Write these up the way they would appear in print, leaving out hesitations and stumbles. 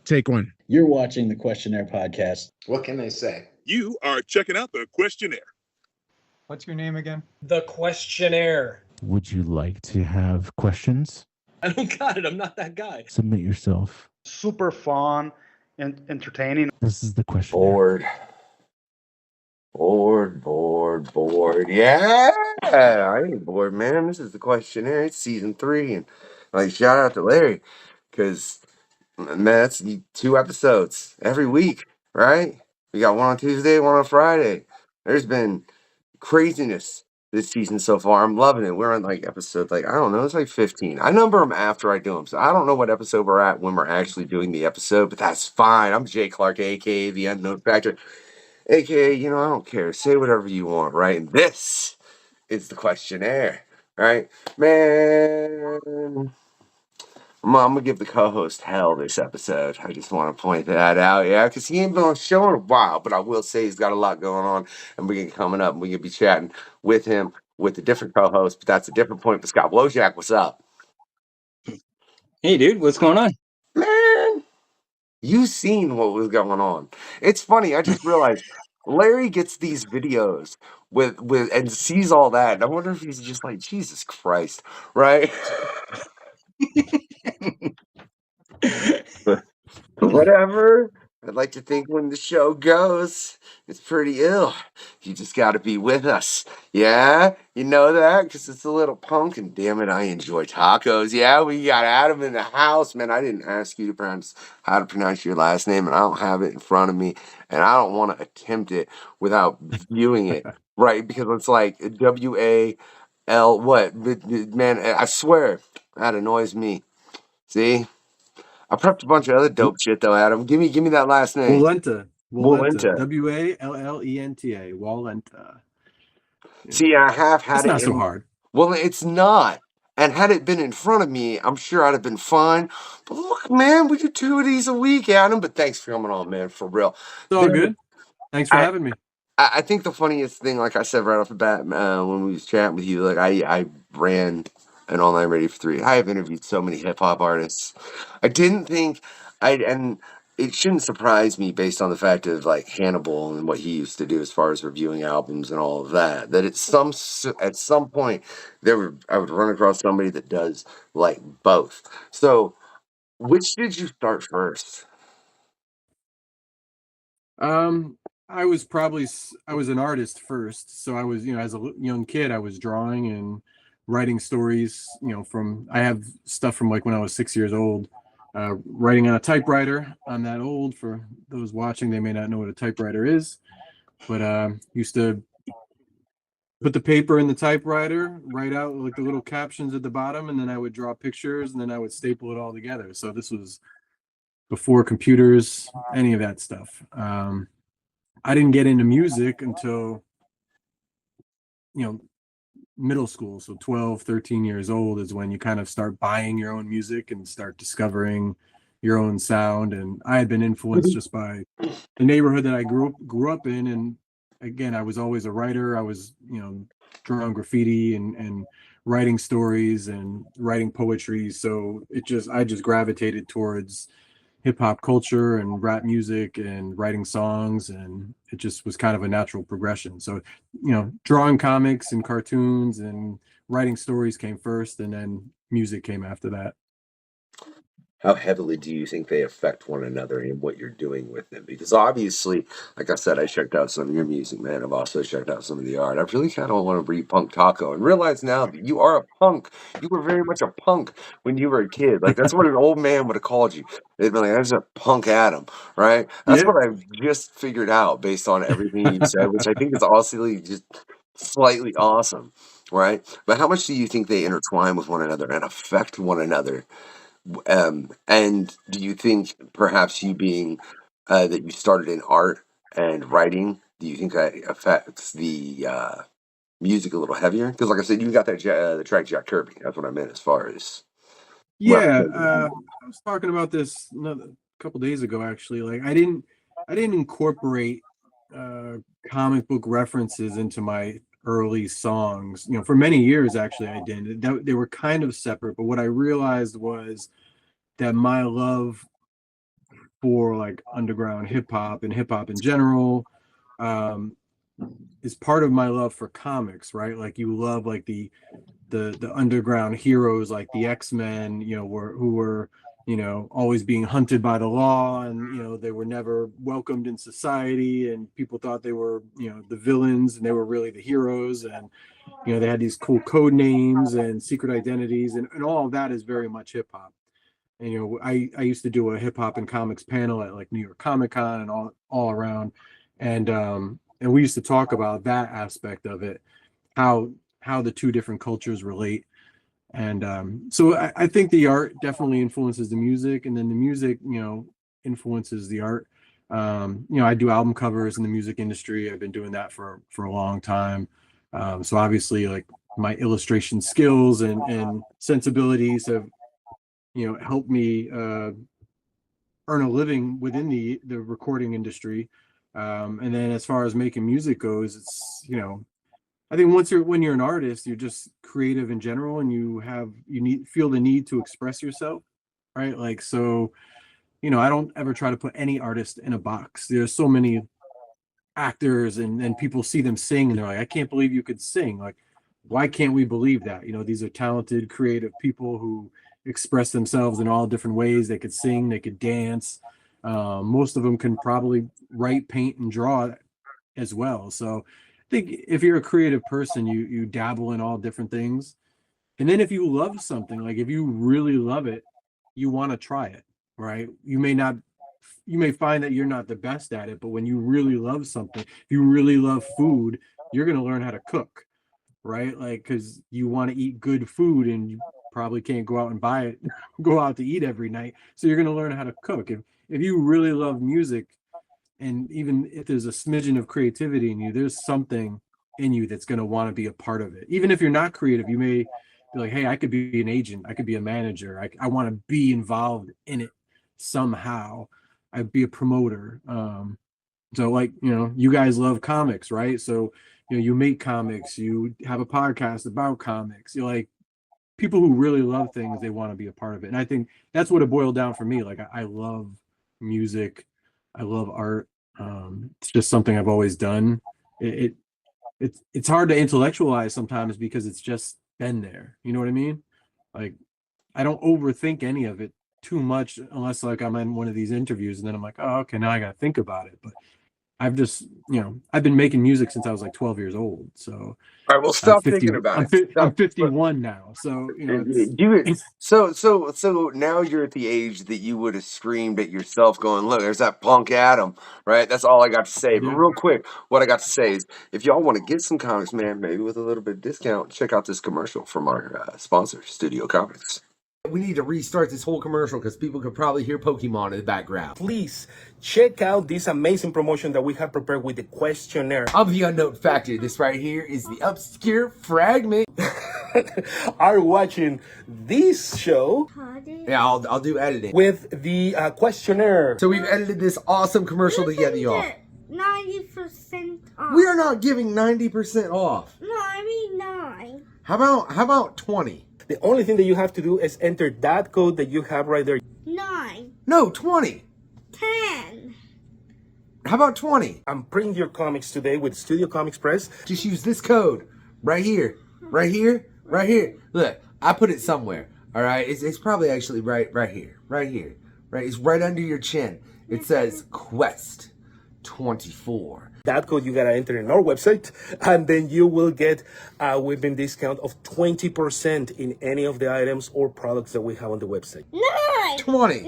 Take one. You're watching the Questionnaire podcast. What can they say? You are checking out the questionnaire. What's your name again? The Questionnaire. Would you like to have questions? I don't got it. I'm not that guy. Submit yourself. Super fun and entertaining. This is the question. Bored. Yeah, I ain't bored, man. This is the Questionnaire. It's season 3, and like shout out to Larry, because man, that's 2 episodes every week, right? We got one on Tuesday, one on Friday. There's been craziness this season so far. I'm loving it. We're on like episode, like, I don't know, it's like 15. I number them after I do them, so I don't know what episode we're at when we're actually doing the episode, but that's fine. I'm Jay Clark, AKA The Unknown Factor, AKA, I don't care. Say whatever you want, right? And this is the Questionnaire, right? Man, I'm going to give the co-host hell this episode. I just want to point that out, yeah, because he ain't been on the show in a while, but I will say he's got a lot going on, and we're going to be coming up, and we're going to be chatting with him with a different co-host, but that's a different point. But Scott Wojcik, what's up? Hey, dude, what's going on? Man, you seen what was going on. It's funny, I just realized Larry gets these videos with and sees all that, and I wonder if he's just like, Jesus Christ, right? But whatever. I'd like to think when the show goes, it's pretty ill. You just got to be with us. Yeah? You know that? Because it's a little punk, and damn it, I enjoy tacos. Yeah, we got Adam in the house. Man, I didn't ask you to pronounce how to pronounce your last name, and I don't have it in front of me, and I don't want to attempt it without viewing it, right? Because it's like W-A-L what? Man, I swear, that annoys me. See? I prepped a bunch of other dope shit though, Adam. Give me that last name. Wallenta. Wallenta. Wallenta. Wallenta. See, I have had it's it. Not so hard. Well, it's not. And had it been in front of me, I'm sure I'd have been fine. But look, man, we do 2 of these a week, Adam. But thanks for coming on, man, for real. It's all good. Thanks for having me. I think the funniest thing, like I said right off the bat, when we was chatting with you, like I ran an online radio for 3. I have interviewed so many hip hop artists. I didn't think and it shouldn't surprise me based on the fact of like Hannibal and what he used to do as far as reviewing albums and all of that. That at some point I would run across somebody that does like both. So, which did you start first? I was an artist first, so I was, as a young kid, I was drawing and writing stories, I have stuff from like when I was 6 years old, writing on a typewriter. I'm that old. For those watching, they may not know what a typewriter is, but used to put the paper in the typewriter, write out like the little captions at the bottom, and then I would draw pictures, and then I would staple it all together. So this was before computers, any of that stuff. I didn't get into music until, middle school. So 12, 13 years old is when you kind of start buying your own music and start discovering your own sound. And I had been influenced just by the neighborhood that I grew up in. And again, I was always a writer. I was, drawing graffiti and writing stories and writing poetry. So I just gravitated towards hip hop culture and rap music and writing songs, and it just was kind of a natural progression. So, drawing comics and cartoons and writing stories came first, and then music came after that. How heavily do you think they affect one another in what you're doing with them? Because obviously, like I said, I checked out some of your music, man. I've also checked out some of the art. I really kind of want to read Punk Taco and realize now that you are a punk. You were very much a punk when you were a kid. Like, that's what an old man would have called you. They'd be like, that's a punk Adam, right? That's what I've just figured out based on everything you said, which I think is also just slightly awesome, right? But how much do you think they intertwine with one another and affect one another? And do you think perhaps you being that you started in art and writing, do you think that affects the music a little heavier? Because like I said, you got that the track Jack Kirby. That's what I meant as far as. I was talking about this a couple days ago, actually. Like I didn't incorporate comic book references into my early songs. For many years, actually, I didn't. They were kind of separate. But what I realized was that my love for like underground hip hop and hip hop in general, is part of my love for comics, right? Like you love like the underground heroes like the X-Men, who were, always being hunted by the law, and they were never welcomed in society, and people thought they were, the villains, and they were really the heroes, and they had these cool code names and secret identities, and all of that is very much hip hop. And I used to do a hip hop and comics panel at like New York Comic Con and all around, and we used to talk about that aspect of it, how the two different cultures relate. And so I think the art definitely influences the music, and then the music, influences the art. I do album covers in the music industry. I've been doing that for a long time. So obviously, like my illustration skills and sensibilities have, helped me earn a living within the recording industry. And then as far as making music goes, it's, I think when you're an artist, you're just creative in general, and you feel the need to express yourself, right? Like, so, I don't ever try to put any artist in a box. There's so many actors and people see them sing and they're like, I can't believe you could sing. Like, why can't we believe that? These are talented, creative people who express themselves in all different ways. They could sing, they could dance. Most of them can probably write, paint, and draw as well. So I think if you're a creative person, you dabble in all different things. And then if you love something, like if you really love it, you want to try it, right? You may find that you're not the best at it, but when you really love something, if you really love food, you're going to learn how to cook, right? Like, because you want to eat good food, and you probably can't go out and buy it, go out to eat every night. So you're going to learn how to cook. If you really love music, and even if there's a smidgen of creativity in you, there's something in you that's going to want to be a part of it. Even if you're not creative, you may be like, hey, I could be an agent, I could be a manager, I want to be involved in it somehow. I'd be a promoter. So like, you guys love comics, right? So, you make comics, you have a podcast about comics. You're like, people who really love things, they want to be a part of it. And I think that's what it boiled down for me. Like, I love music. I love art. It's just something I've always done. It's hard to intellectualize sometimes because it's just been there. You know what I mean? Like, I don't overthink any of it too much unless like I'm in one of these interviews, and then I'm like, oh, okay, now I got to think about it. But I've just, I've been making music since I was like 12 years old. So, All right, well, stop thinking about it. I'm 51 now. So, So now you're at the age that you would have screamed at yourself going, look, there's that punk Adam, right? That's all I got to say. But real quick, what I got to say is if y'all want to get some comics, man, maybe with a little bit of discount, check out this commercial from our sponsor, Studio Comics. We need to restart this whole commercial because people could probably hear Pokemon in the background. Please check out this amazing promotion that we have prepared with the questionnaire. I'm the unknown factor. This right here is the obscure fragment. Are watching this show? Yeah, I'll do editing with the questionnaire. So we've edited this awesome commercial together, y'all. 90% off. We are not giving 90% off. No, I mean 9. How about 20? The only thing that you have to do is enter that code that you have right there. 9. No, 20. 10. How about 20? I'm printing your comics today with Studio Comics Press. Just use this code right here, right here, right here. Look, I put it somewhere. All right, it's probably actually right here, right here, right. It's right under your chin. It says Quest 24. That code you gotta enter in our website, and then you will get a whipping discount of 20% in any of the items or products that we have on the website. 9. 20.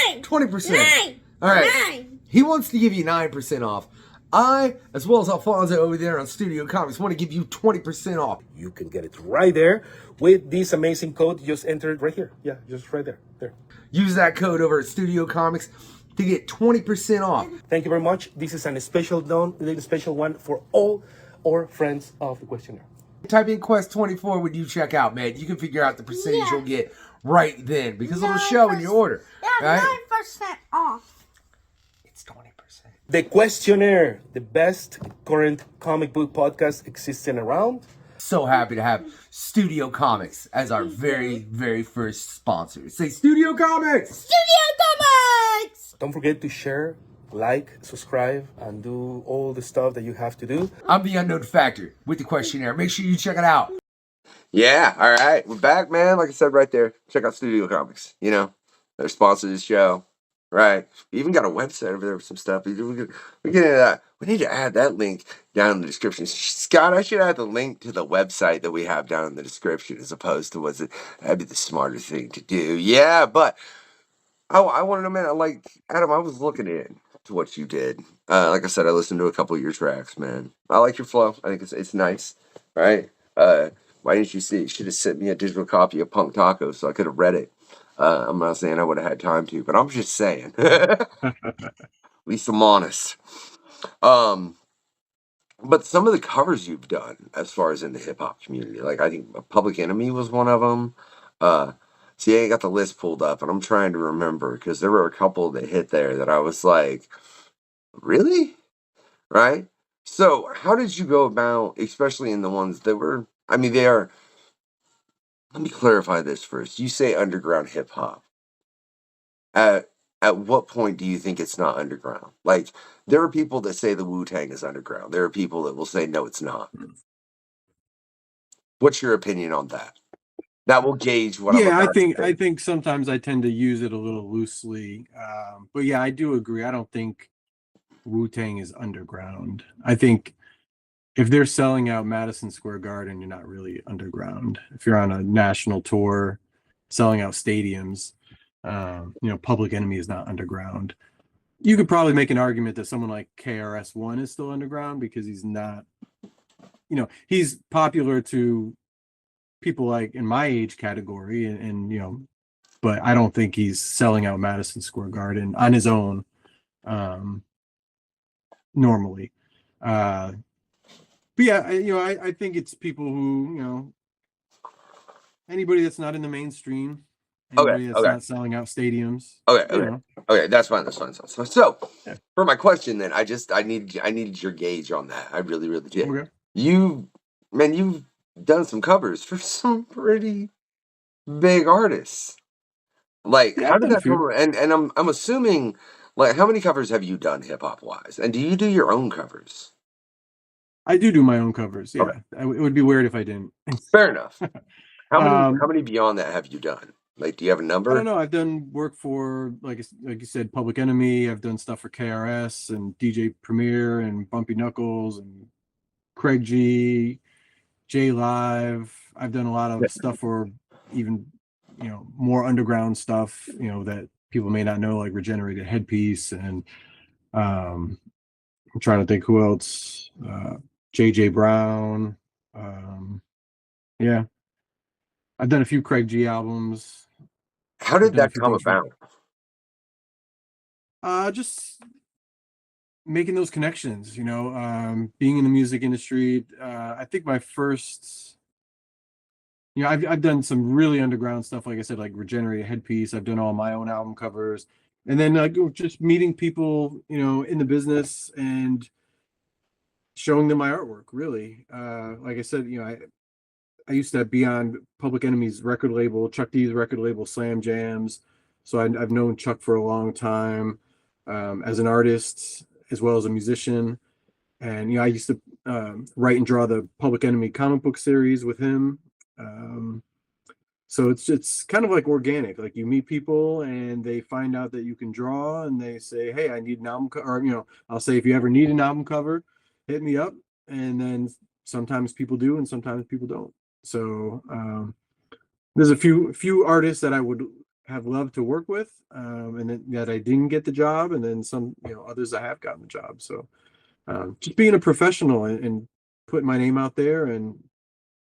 9. 20%. 9. All right. 9. He wants to give you 9% off. I, as well as Alfonso over there on Studio Comics, want to give you 20% off. You can get it right there with this amazing code. Just enter it right here. Yeah, just right there. There. Use that code over at Studio Comics to get 20% off. Thank you very much. This is a special one for all our friends of the questionnaire. Type in Quest 24 when you check out, man. You can figure out the percentage you'll get right then because it'll show in your order. Yeah, right? 9% off. It's 20%. The questionnaire, the best current comic book podcast existing around. So happy to have Studio Comics as our very, very first sponsor. Say Studio Comics! Studio Comics! Don't forget to share, like, subscribe, and do all the stuff that you have to do. I'm the Unknown Factor with the questionnaire. Make sure you check it out. Yeah, all right. We're back, man. Like I said right there, check out Studio Comics. You know, they're sponsors of the show. Right. We even got a website over there with some stuff. We get into that. We need to add that link down in the description. Scott, I should add the link to the website that we have down in the description as opposed to that'd be the smarter thing to do. Yeah, but I want to know, man, like, Adam, I was looking into what you did. Like I said, I listened to a couple of your tracks, man. I like your flow. I think it's nice, right? Why didn't you see? You should have sent me a digital copy of Punk Taco so I could have read it. I'm not saying I would have had time to, but I'm just saying. At least I'm honest. But some of the covers you've done, as far as in the hip hop community, like I think Public Enemy was one of them. See, I ain't got the list pulled up, and I'm trying to remember because there were a couple that hit there that I was like, really? Right? So, how did you go about, especially in the ones that were, I mean, they are, let me clarify this first. You say underground hip hop. At what point do you think it's not underground? Like, there are people that say the Wu-Tang is underground. There are people that will say, no, it's not. What's your opinion on that? That will gauge what I'm about to say. I think sometimes I tend to use it a little loosely. But yeah, I do agree. I don't think Wu-Tang is underground. I think if they're selling out Madison Square Garden, you're not really underground. If you're on a national tour, selling out stadiums, Public Enemy is not underground. You could probably make an argument that someone like KRS-One is still underground because he's not, he's popular to people like in my age category and but I don't think he's selling out Madison Square Garden on his own normally. But yeah, I think it's people who, anybody that's not in the mainstream, anybody that's not selling out stadiums. Okay, that's fine. So, for my question, then, I needed your gauge on that. I really, really did. Okay. You've done some covers for some pretty big artists. Like, how did that come? And I'm assuming, like, how many covers have you done hip hop wise? And do you do your own covers? I do my own covers. Yeah, it would be weird if I didn't. Fair enough. How many beyond that have you done? Like, do you have a number? I don't know. I've done work for, like you said, Public Enemy. I've done stuff for KRS and DJ Premier and Bumpy Knuckles and Craig G, J Live. I've done a lot of stuff for even, more underground stuff, that people may not know, like Regenerated Headpiece. And I'm trying to think who else. JJ Brown. Yeah. I've done a few Craig G albums. How did that come about? Just making those connections, being in the music industry. I think my first, I've done some really underground stuff, like I said, like Regenerated Headpiece. I've done all my own album covers, and then just meeting people, in the business and showing them my artwork. Really, like I said, I used to be on Public Enemy's record label, Chuck D's record label, Slam Jams. So I've known Chuck for a long time as an artist as well as a musician. And, I used to write and draw the Public Enemy comic book series with him. So it's kind of like organic. Like you meet people and they find out that you can draw and they say, hey, I need an album cover. Or, I'll say, if you ever need an album cover, hit me up. And then sometimes people do and sometimes people don't. So there's a few artists that I would have loved to work with, and then, that I didn't get the job, and then some others I have gotten the job. So just being a professional and putting my name out there and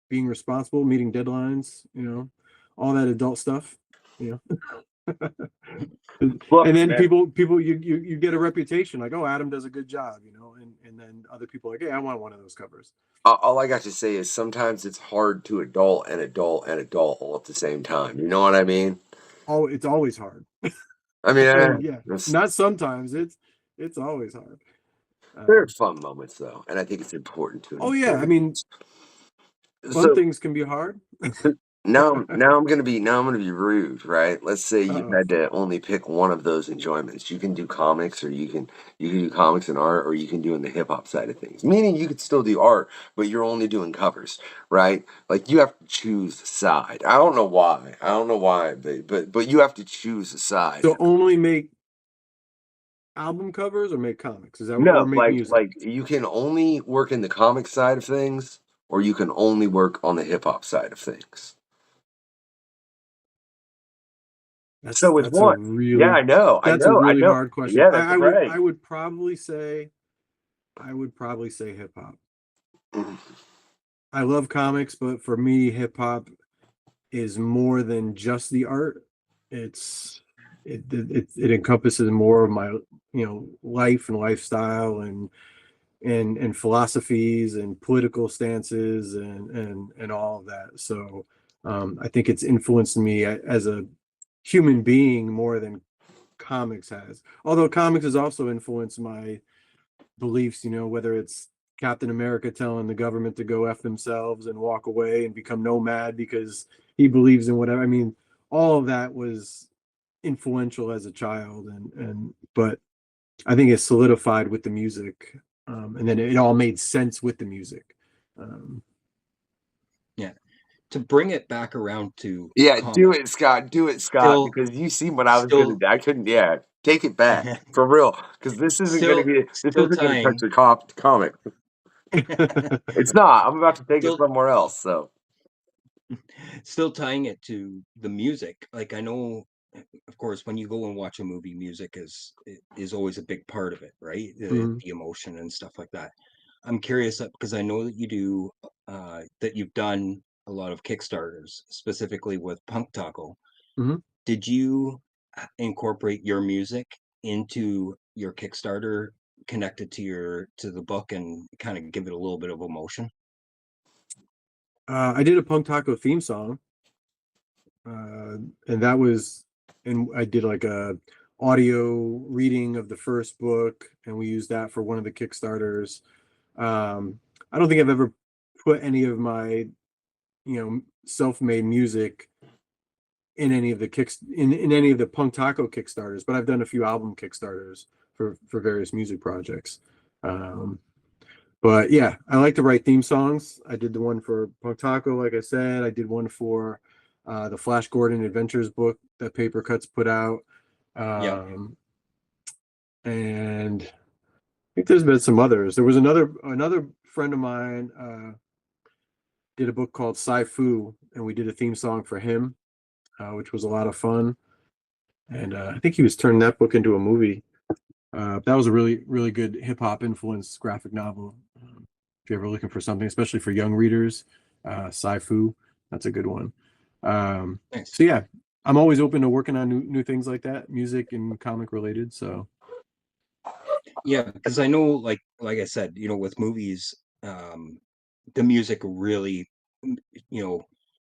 being responsible, meeting deadlines, all that adult stuff, Well, and then man, people you get a reputation like, oh, Adam does a good job, and then other people are like, hey, I want one of those covers. All I got to say is sometimes it's hard to adult all at the same time. You know what I mean? Oh, it's always hard. I mean, yeah, not sometimes. It's always hard. There are fun moments though, and I think it's important to. Oh yeah, I mean, fun things can be hard. now I'm gonna be rude, right? Let's say you Uh-oh. had to only pick one of those enjoyments. You can do comics, or you can do comics and art, or you can do in the hip hop side of things. Meaning you could still do art, but you're only doing covers, right? Like you have to choose a side. I don't know why. But you have to choose a side. So only make album covers or make comics? Is that or No, make music? like you can only work in the comic side of things, or you can only work on the hip hop side of things. So it's That's a one. Yeah, really I really know. hard question. Yeah, that's right. I would probably say hip hop. Mhm. I love comics, but for me, hip hop is more than just the art. It encompasses more of my life and lifestyle and philosophies and political stances and all of that. So I think it's influenced me as a human being more than comics has. Although comics has also influenced my beliefs, whether it's Captain America telling the government to go F themselves and walk away and become nomad because he believes in whatever. I mean, all of that was influential as a child but I think it's solidified with the music. And then it all made sense with the music. Yeah. To bring it back around to Yeah, do comics, it, Scott. Do it, Scott, still, because you see what I was gonna still, do. I couldn't. Yeah, take it back for real, because this still isn't gonna touch tying, your comic. It's not. I'm about to take it still, somewhere else. So still tying it to the music. Like I know, of course, when you go and watch a movie, music is always a big part of it, right? The emotion and stuff like that. I'm curious because I know that that you've done a lot of Kickstarters, specifically with Punk Taco. Mhm. Did you incorporate your music into your Kickstarter, connected to the book, and kind of give it a little bit of emotion? I did a Punk Taco theme song, and that was, and I did like a audio reading of the first book, and we used that for one of the Kickstarters. I don't think I've ever put any of my, self-made music in any of the in any of the Punk Taco Kickstarters, but I've done a few album Kickstarters for various music projects. But yeah, I like to write theme songs. I did the one for Punk Taco, like I said. I did one for the Flash Gordon Adventures book that Paper Cuts put out. Yeah. And I think there's been some others. There was another friend of mine did a book called Sci-Fu, and we did a theme song for him, which was a lot of fun. And I think he was turning that book into a movie. That was a really, really good hip hop influenced graphic novel. If you're ever looking for something, especially for young readers, Sci-Fu, that's a good one. Nice. So yeah, I'm always open to working on new things like that, music and comic related. So Yeah, because I know, like I said, with movies, the music really,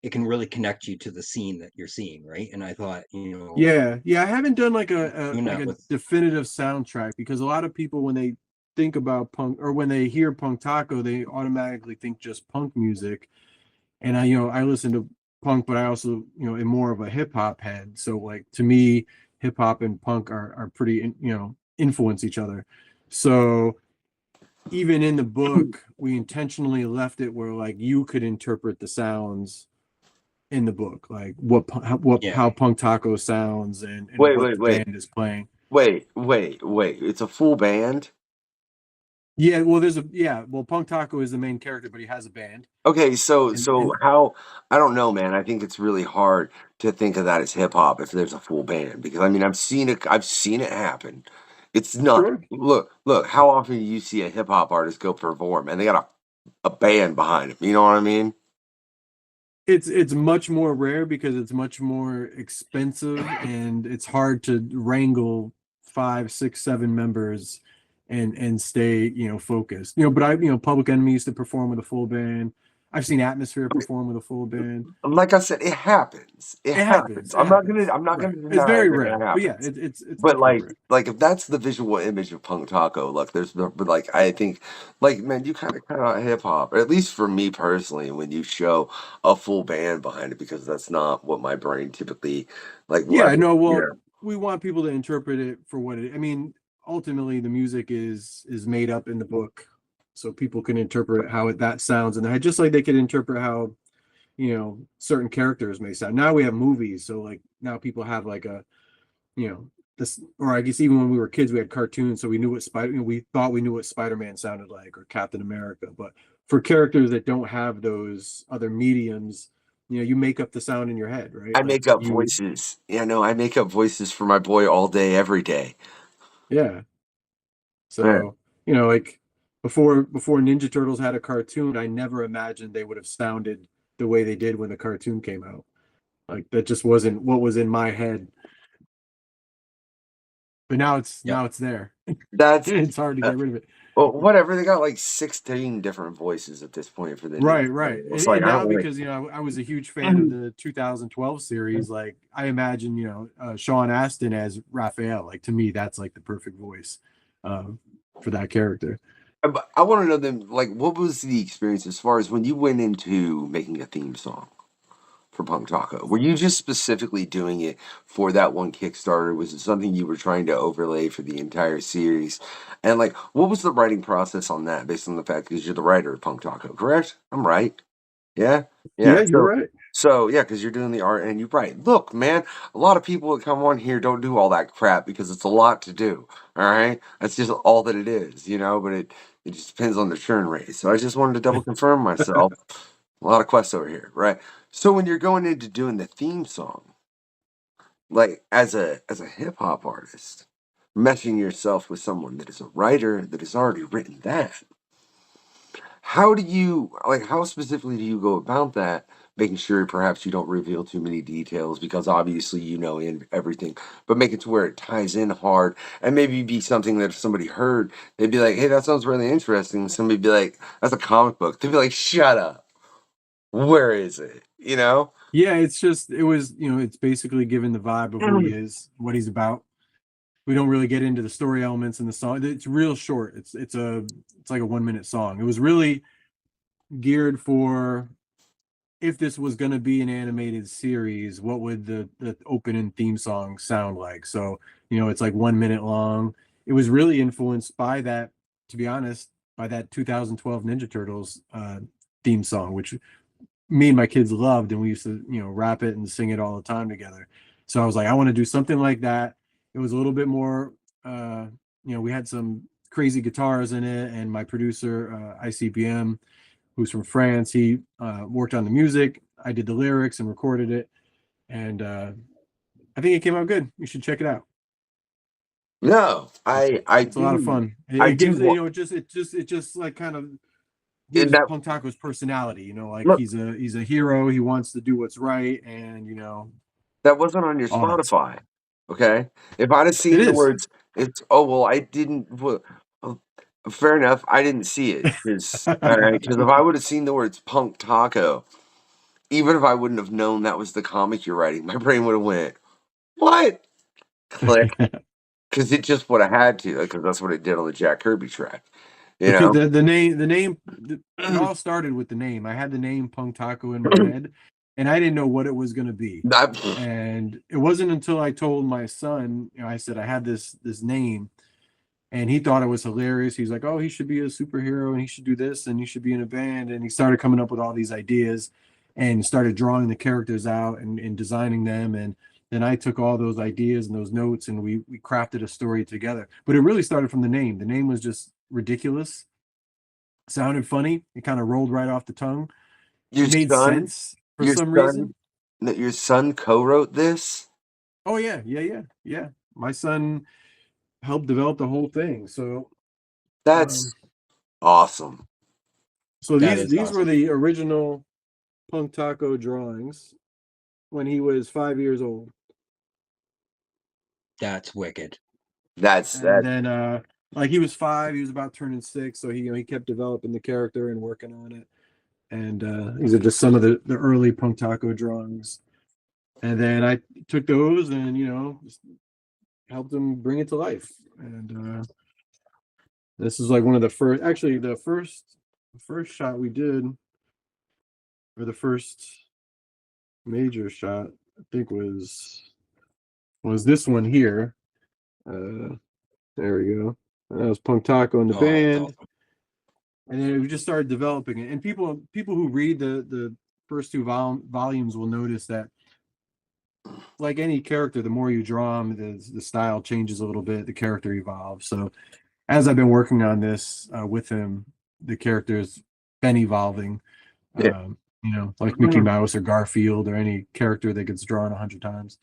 it can really connect you to the scene that you're seeing, right? And I thought, yeah, I haven't done like a doing that with definitive soundtrack, because a lot of people, when they think about punk or when they hear Punk Taco, they automatically think just punk music. And I listen to punk, but I also am more of a hip hop head. So like to me, hip hop and punk are pretty influence each other. So even in the book, we intentionally left it where like you could interpret the sounds in the book, like how Punk Taco sounds and wait, what wait, the wait, band is playing. wait. It's a full band. Yeah, well, Punk Taco is the main character, but he has a band. Okay, so And how? I don't know, man. I think it's really hard to think of that as hip hop if there's a full band, because I mean I've seen it happen. It's not. Sure. Look. How often do you see a hip hop artist go perform and they got a band behind them? You know what I mean? It's much more rare because it's much more expensive and it's hard to wrangle 5, 6, 7 members and stay focused. But Public Enemy used to perform with a full band. I've seen Atmosphere perform with a full band. Like I said, it happens. It happens. It happens. I'm not Right. gonna It's deny very that it rare, but yeah, happens. it's But much more rare. like if that's the visual image of Punk Taco, look, but like I think, like man, you kind of cut out hip hop, at least for me personally, when you show a full band behind it, because that's not what my brain typically like. Yeah, no, You well, know, we want people to interpret it for what it. I mean, ultimately, the music is made up in the book, so people can interpret how that sounds in their head, just like they could interpret how certain characters may sound. Now we have movies, so like now people have like a this, or I guess even when we were kids, we had cartoons, so we knew what we thought we knew what Spider-Man sounded like or Captain America. But for characters that don't have those other mediums, you make up the sound in your head, right? I Like make up voices. Yeah, no, I make up voices for my boy all day, every day. Yeah. Yeah. So, like before Ninja Turtles had a cartoon, I never imagined they would have sounded the way they did when the cartoon came out. Like that just wasn't what was in my head. But now it's there. That's It's hard to get rid of it. Well, whatever. They got like 16 different voices at this point for the Right. It's And like I now don't like. because I was a huge fan of the 2012 series, like I imagine Sean Astin as Raphael. Like to me, that's like the perfect voice for that character. But I want to know then, like, what was the experience as far as when you went into making a theme song for Punk Taco? Were you just specifically doing it for that one Kickstarter? Was it something you were trying to overlay for the entire series? And like, what was the writing process on that, based on the fact that you're the writer of Punk Taco, correct? I'm right. Yeah, Yeah, yeah. you're right. So yeah, because you're doing the art and you're right. Look, man, a lot of people that come on here don't do all that crap because it's a lot to do. All right, that's just all that it is, But it just depends on the churn rate. So I just wanted to double confirm myself. A lot of quests over here, right? So when you're going into doing the theme song, like as a hip hop artist, meshing yourself with someone that is a writer that has already written that, how specifically do you go about that, making sure perhaps you don't reveal too many details because obviously in everything, but make it to where it ties in hard and maybe be something that if somebody heard, they'd be like, hey, that sounds really interesting. And somebody'd be like, that's a comic book. They'd be like, shut up. Where is it? Yeah, it's basically given the vibe of who he is, what he's about. We don't really get into the story elements in the song. It's real short. It's like a 1-minute song. It was really geared for if this was going to be an animated series, what would the open and theme song sound like? So, it's like 1 minute long. It was really influenced by that, to be honest, by that 2012 Ninja Turtles theme song, which me and my kids loved, and we used to, rap it and sing it all the time together. So I was like, I want to do something like that. It was a little bit more, we had some crazy guitars in it, and my producer, ICBM, who's from France, he worked on the music. I did the lyrics and recorded it, and I think it came out good. You should check it out. No, It's a lot of fun. I It gives do. it just like kind of gives That, Punk Taco's personality. Like look, he's a hero. He wants to do what's right, and that wasn't on your all that stuff. Spotify. Okay, if I'd have It seen the is. words, it's I didn't. Well, fair enough. I didn't see it because if I would have seen the words Punk Taco, even if I wouldn't have known that was the comic you're writing, my brain would have went, what? Click. Because it just would have had to, because that's what it did on the Jack Kirby track. Because the name, it all started with the name. I had the name Punk Taco in my head, and I didn't know what it was going to be. And it wasn't until I told my son, I said I had this name, and he thought it was hilarious. He's like, oh, he should be a superhero, and he should do this, and he should be in a band. And he started coming up with all these ideas, and started drawing the characters out and designing them. And then I took all those ideas and those notes, and we crafted a story together. But it really started from the name. The name was just ridiculous, sounded funny. It kind of rolled right off the tongue. It made sense for some reason. That your son co-wrote this? Oh yeah. My son helped develop the whole thing. So that's awesome. So these were the original Punk Taco drawings when he was 5 years old. That's wicked. Then like he was 5, he was about turning 6, so he kept developing the character and working on it. And these are just some of the early Punk Taco drawings. And then I took those and, just helped him bring it to life. And this is like one of the first, actually the first shot we did, or the first major shot, I think was this one here. There we go. That was Punk Taco in the band. Awesome. And then we just started developing it. And people who read the first two volumes will notice that, like any character, the more you draw them, the style changes a little bit, the character evolves. So as I've been working on this with him, the character's been evolving. Yeah. Like Mickey Mouse or Garfield or any character that gets drawn 100 times.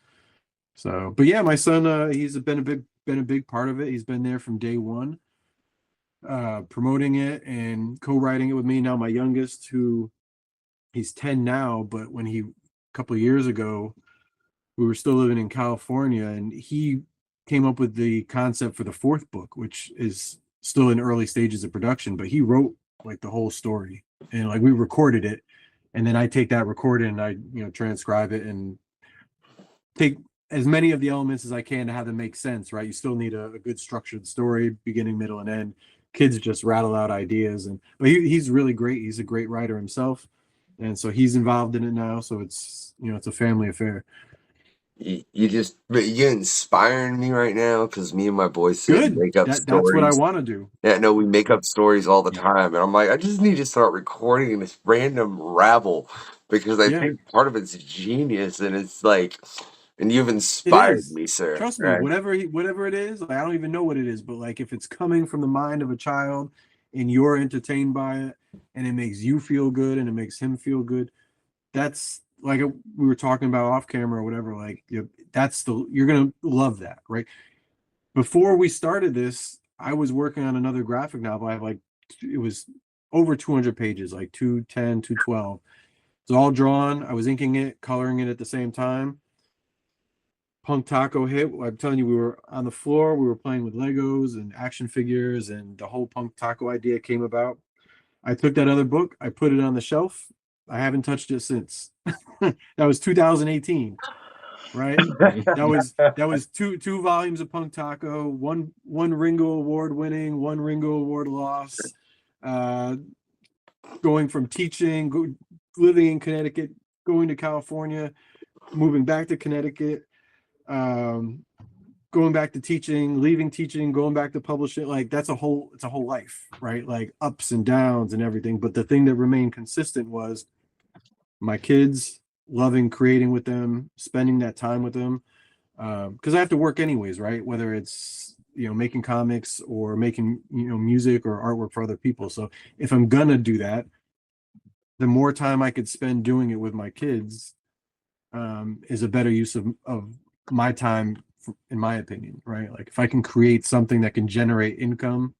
So, but yeah, my son, he's been a big part of it. He's been there from day one, promoting it and co-writing it with me. Now my youngest, who he's 10 now, but when a couple of years ago, we were still living in California, and he came up with the concept for the fourth book, which is still in early stages of production, but he wrote like the whole story, and like we recorded it, and then I take that recording and I transcribe it and take as many of the elements as I can to have them make sense, right? You still need a good structured story, beginning, middle, and end. Kids just rattle out ideas, but he's really great. He's a great writer himself, and so he's involved in it now. So it's it's a family affair. You inspiring me right now, because me and my boys Good. make up stories. That's what I want to do. Yeah, no, we make up stories all the time, and I'm like, I just need to start recording this random rabble, because I think part of it's genius, and it's like, and you've inspired me, sir. Trust me, whatever it is, like, I don't even know what it is, but like if it's coming from the mind of a child and you're entertained by it and it makes you feel good and it makes him feel good, that's like we were talking about off camera or whatever, like you're gonna love that, right? Before we started this, I was working on another graphic novel. I have it was over 200 pages, like 210, 212. It's all drawn. I was inking it, coloring it at the same time. Punk Taco hit. I'm telling you, we were on the floor. We were playing with Legos and action figures, and the whole Punk Taco idea came about. I took that other book. I put it on the shelf. I haven't touched it since. That was 2018, right? that was two volumes of Punk Taco, one Ringo Award winning, one Ringo Award loss. Going from teaching, living in Connecticut, going to California, moving back to Connecticut, going back to teaching, leaving teaching, going back to publishing. Like it's a whole life, right? Like ups and downs and everything. But the thing that remained consistent was my kids, loving creating with them, spending that time with them. Because I have to work anyways, right? Whether it's making comics or making music or artwork for other people. So if I'm gonna do that, the more time I could spend doing it with my kids is a better use of my time, in my opinion, right? Like if I can create something that can generate income,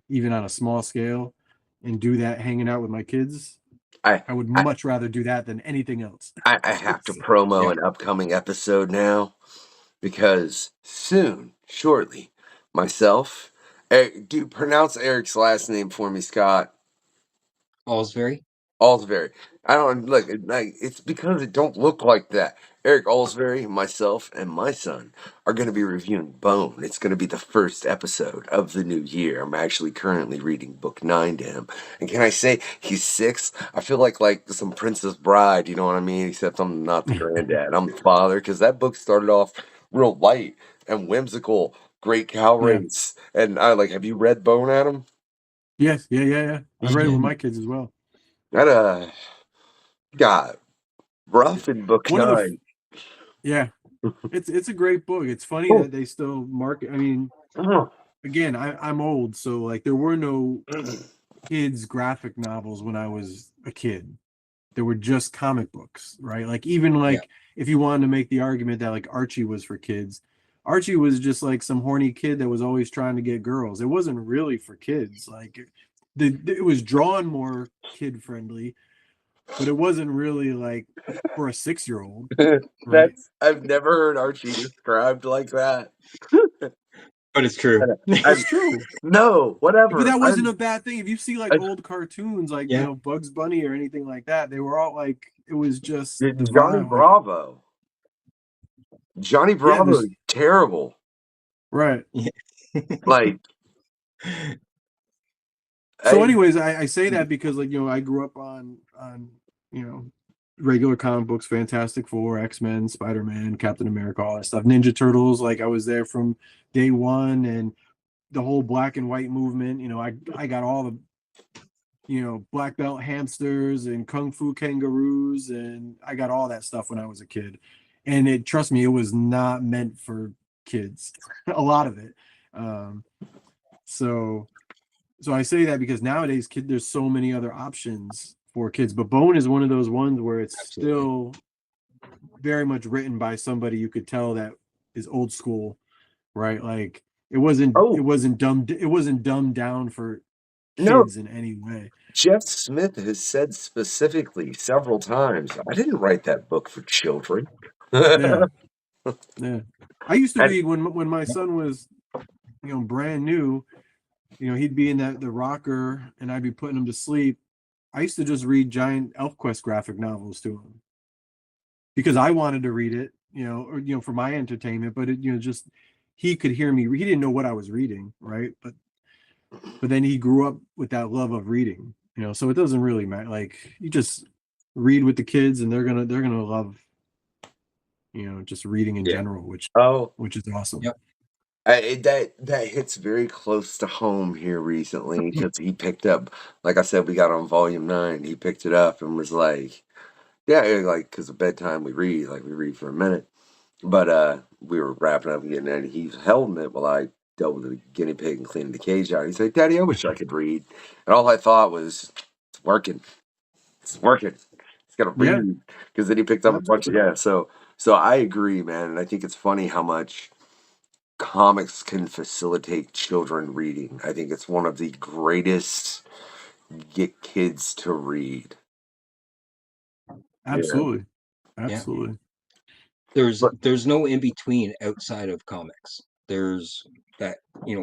even on a small scale, and do that hanging out with my kids, I would much rather do that than anything else. I have to promo an upcoming episode now, because shortly, myself, pronounce Eric's last name for me, Scott. Allsbury. I don't look like it's because it don't look like that. Eric Allsbury, myself, and my son are going to be reviewing Bone. It's going to be the first episode of the new year. I'm actually currently reading book 9 to him. And can I say he's 6? I feel like some Princess Bride, you know what I mean? Except I'm not the granddad. I'm the father, because that book started off real light and whimsical. Great cow race. And have you read Bone, Adam? Yes. Yeah. I read it with my kids as well. That got rough in book 9. It's a great book. It's funny that they still market. I mean, again, I'm old, so like there were no kids graphic novels when I was a kid. There were just comic books, right? Like even if you wanted to make the argument that like Archie was for kids, Archie was just like some horny kid that was always trying to get girls. It wasn't really for kids. Like it was drawn more kid friendly, but it wasn't really like for a 6-year-old. Right? I've never heard Archie described like that. But it's true. It's true. No, whatever. But that wasn't a bad thing. If you see like I- old cartoons, like Yeah. Bugs Bunny or anything like that, they were all like, it was just the Johnny vibe, Bravo. Johnny Bravo is terrible. right. Like, So, anyways, I say that because like I grew up on regular comic books, Fantastic Four, X-Men, Spider-Man, Captain America, all that stuff, Ninja Turtles. Like I was there from day one, and the whole black and white movement. I got all the black belt hamsters and kung fu kangaroos, and I got all that stuff when I was a kid. And trust me, it was not meant for kids. A lot of it. So I say that because nowadays, there's so many other options for kids. But Bone is one of those ones where it's still very much written by somebody you could tell that is old school, right? Like it wasn't dumbed down for kids in any way. Jeff Smith has said specifically several times, I didn't write that book for children. Yeah. I used to read when my son was brand new. He'd be in the rocker and I'd be putting him to sleep. I used to just read giant ElfQuest graphic novels to him because I wanted to read it, or for my entertainment. But just he could hear me. He didn't know what I was reading, right? But then he grew up with that love of reading, So it doesn't really matter. Like you just read with the kids, and they're gonna love, just reading in general, which is awesome. Yep. That hits very close to home here recently because he picked up, like I said, we got on volume 9. He picked it up and was like, yeah, like because of bedtime we read for a minute, but we were wrapping up and getting in. He held it while I dealt with the guinea pig and cleaning the cage out. He's like, Daddy, I wish I could read, and all I thought was, it's working. He's gonna read because then he picked up a bunch of So I agree, man, and I think it's funny how much comics can facilitate children reading. I think it's one of the greatest get kids to read. Absolutely. There's no in between outside of comics. There's that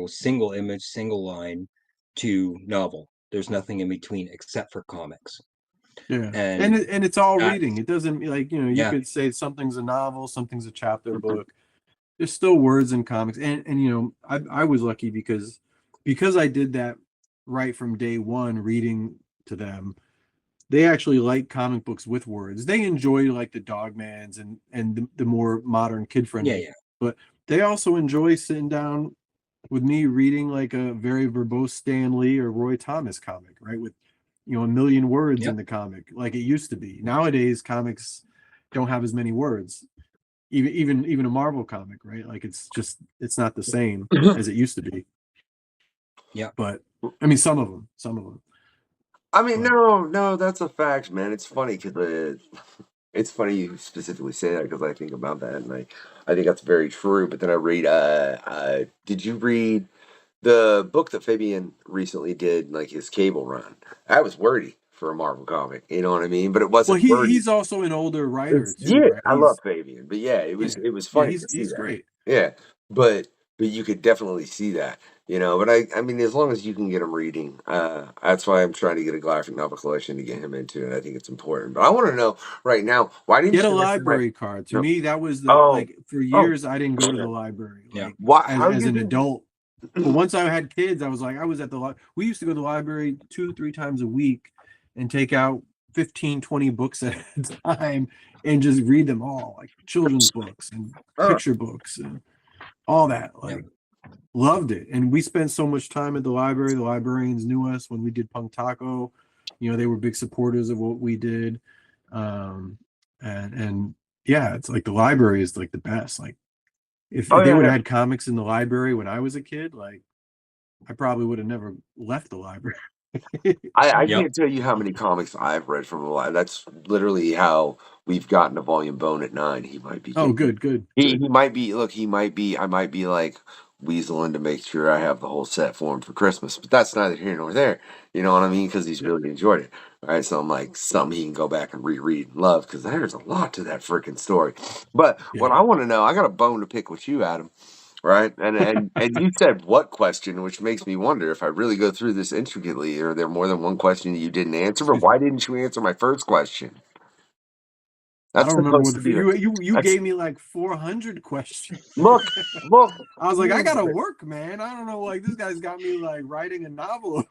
single image, single line to novel. There's nothing in between except for comics. Yeah, and it's all reading. It doesn't you could say something's a novel, something's a chapter book. There's still words in comics, and I was lucky because I did that right from day one, reading to them. They actually like comic books with words. They enjoy like the Dogmans and the more modern kid friendly. But they also enjoy sitting down with me reading like a very verbose Stan Lee or Roy Thomas comic, right? With a million words in the comic, like it used to be. Nowadays, comics don't have as many words. Even a Marvel comic, right? Like it's not the same as it used to be. Yeah. But I mean, some of them. I mean, no, that's a fact, man. It's funny because it's funny you specifically say that because I think about that and I think that's very true. But then I read. Did you read the book that Fabian recently did, like his cable run? That was wordy for a Marvel comic, you know what I mean? But it wasn't. Well, he's also an older writer too. Right? I love Fabian, but it was funny. He's great. Yeah, but you could definitely see that, But I mean, as long as you can get him reading, that's why I'm trying to get a graphic novel collection to get him into it. I think it's important. But I want to know right now, why didn't you get a library card? To me, that was the for years I didn't go to the library. As an adult. But once I had kids, I was at the we used to go to the library 2-3 times a week and take out 15-20 books at a time and just read them all, like children's books and picture books and all that. Loved it. And we spent so much time at the library. The librarians knew us when we did Punk Taco. They were big supporters of what we did. It's like the library is like the best. Like if they would have had comics in the library when I was a kid, like I probably would have never left the library. I can't tell you how many comics I've read from a library. That's literally how we've gotten a volume Bone at 9. He might be. Oh, good. He might be. Look, he might be. I might be like weaseling to make sure I have the whole set for him for Christmas. But that's neither here nor there. You know what I mean? Because he's really enjoyed it. All right, so I'm like something he can go back and reread and love because there's a lot to that freaking story. But what I want to know, I got a bone to pick with you, Adam. right? And you said what question, which makes me wonder if I really go through this intricately, are there more than one question that you didn't answer? But Excuse me. why didn't you answer my first question? I That's don't remember supposed what to be. you gave me like 400 questions. Look. I was like, I gotta work, man. I don't know, like this guy's got me like writing a novel.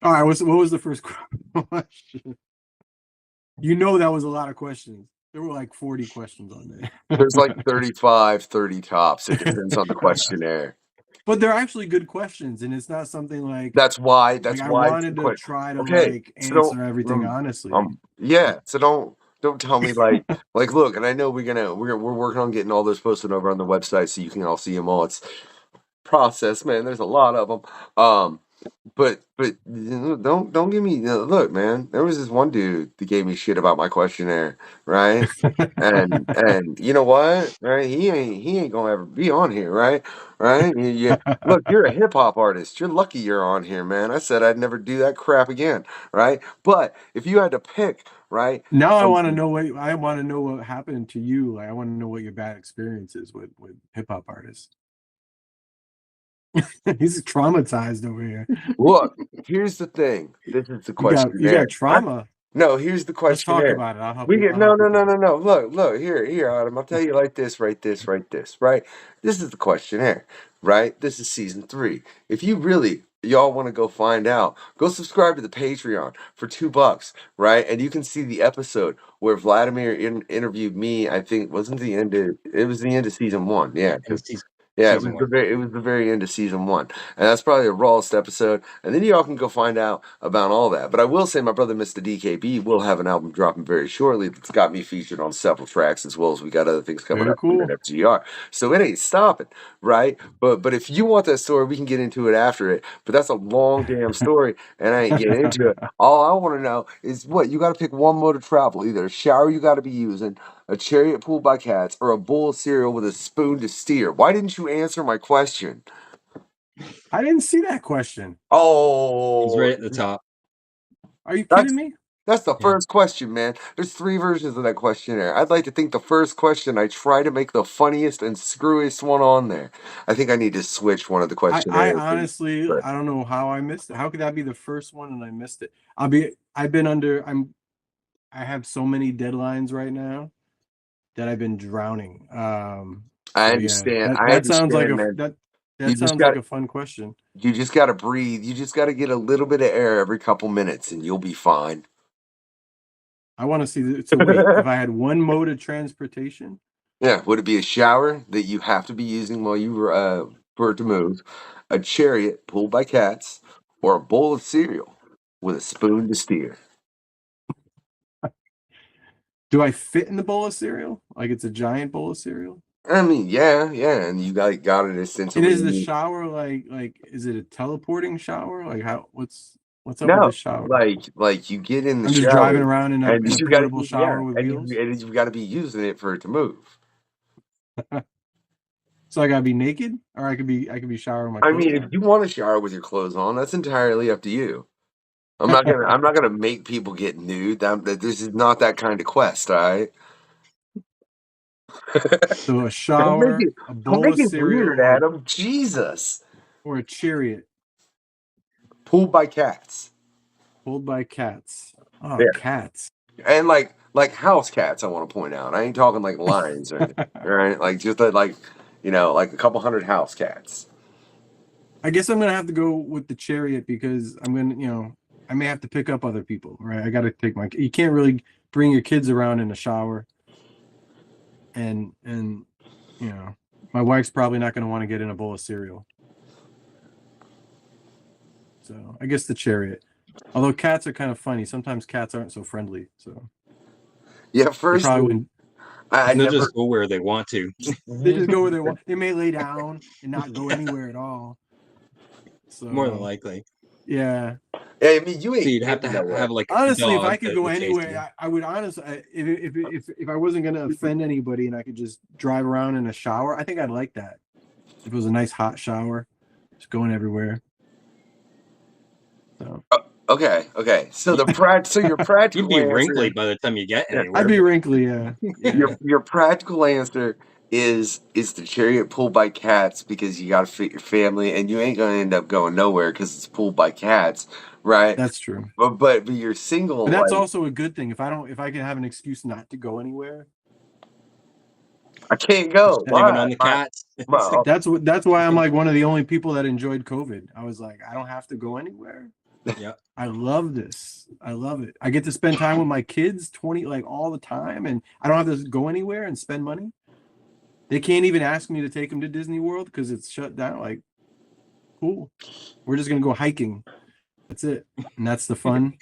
All right, what was the first question? You know that was a lot of questions. There were like 40 questions on there. There's like 35, 30 tops. It depends on the questionnaire. But they're actually good questions, and it's not something like That's why I it's wanted the to try to okay. like So answer everything honestly. yeah. So don't tell me like look. And I know we're working on getting all those posted over on the website so you can all see them all. It's process, man. There's a lot of them. But don't give me look, man. There was this one dude that gave me shit about my questionnaire, right? And you know what? Right? He ain't gonna ever be on here, right? Right? Look, you're a hip hop artist. You're lucky you're on here, man. I said I'd never do that crap again, right? But if you had to pick, right? Now I want to know what happened to you. Like I want to know what your bad experience is with hip hop artists. He's traumatized over here. Look, here's the thing. This is the question. You got trauma. No, here's the question. Let's talk about it. I'll help We you. get no. Look, here, Adam. I'll tell you like this, right? This, right? This is the questionnaire, right? This is season 3. If you really y'all want to go find out, go subscribe to the Patreon for $2, right? And you can see the episode where Vladimir interviewed me. I think it was the end of season 1. Yeah, yeah, it was the very end of season 1, and that's probably the rawest episode. And then y'all can go find out about all that. But I will say, my brother, Mr. DKB, will have an album dropping very shortly that's got me featured on several tracks, as well as we got other things coming Very up cool. from FGR. So it ain't stopping, right? But if you want that story, we can get into it after it. But that's a long damn story, and I ain't getting into it. All I want to know is what you got to pick one mode of travel: either a shower you got to be using, a chariot pulled by cats, or a bowl of cereal with a spoon to steer. Why didn't you answer my question? I didn't see that question. Oh, It's right at the top. Are you kidding me? That's the first question, man. There's 3 versions of that questionnaire. I'd like to think the first question I try to make the funniest and screwiest one on there. I think I need to switch one of the questionnaires. I honestly, I don't know how I missed it. How could that be the first one and I missed it? I have so many deadlines right now that I've been drowning. I understand. That sounds like a fun question. You just got to breathe. You just got to get a little bit of air every couple minutes, and you'll be fine. I want to see. So wait, if I had one mode of transportation, yeah, would it be a shower that you have to be using while you for it to move, a chariot pulled by cats, or a bowl of cereal with a spoon to steer? Do I fit in the bowl of cereal? Like it's a giant bowl of cereal? I mean, yeah, and you got it essentially. And is the shower like is it a teleporting shower? Like what's up with the shower? Like you get in the I'm shower. just driving around in a portable shower with wheels. You've got to be using it for it to move. So I gotta be naked, or I could be showering my clothes. I mean, if you want to shower with your clothes on, that's entirely up to you. I'm not gonna make people get nude. This is not that kind of quest, all right? So a shower, a bowl of cereal, weird, Adam. Jesus. Or a chariot pulled by cats. Pulled by cats. Oh, yeah. Cats. And like house cats. I want to point out. I ain't talking like lions or anything, right? Like just like a couple hundred house cats. I guess I'm gonna have to go with the chariot because I'm gonna, I may have to pick up other people, right? I got to take you can't really bring your kids around in a shower. And my wife's probably not going to want to get in a bowl of cereal. So I guess the chariot. Although cats are kind of funny. Sometimes cats aren't so friendly. So yeah, first they'll just go where they want to. They just go where they want. They may lay down and not go anywhere at all. So more than likely. Yeah. I mean, you ain't. So you'd have to have like. Honestly, if I could go anywhere, I would honestly. If I wasn't going to offend anybody and I could just drive around in a shower, I think I'd like that. If it was a nice hot shower, just going everywhere. So. Okay. So your You'd practical be answer. wrinkly by the time you get anywhere. I'd be wrinkly, yeah. Your practical answer is the chariot pulled by cats because you got to fit your family, and you ain't gonna end up going nowhere because it's pulled by cats, right? That's true. But you're single. But that's like, also a good thing. If I can have an excuse not to go anywhere, I can't go. Not even on the cats. Well, that's why I'm like one of the only people that enjoyed COVID. I was like, I don't have to go anywhere. Yeah. I love this. I love it. I get to spend time with my kids all the time, and I don't have to go anywhere and spend money. They can't even ask me to take them to Disney World because it's shut down. Like, cool. We're just gonna go hiking. That's it. And that's the fun.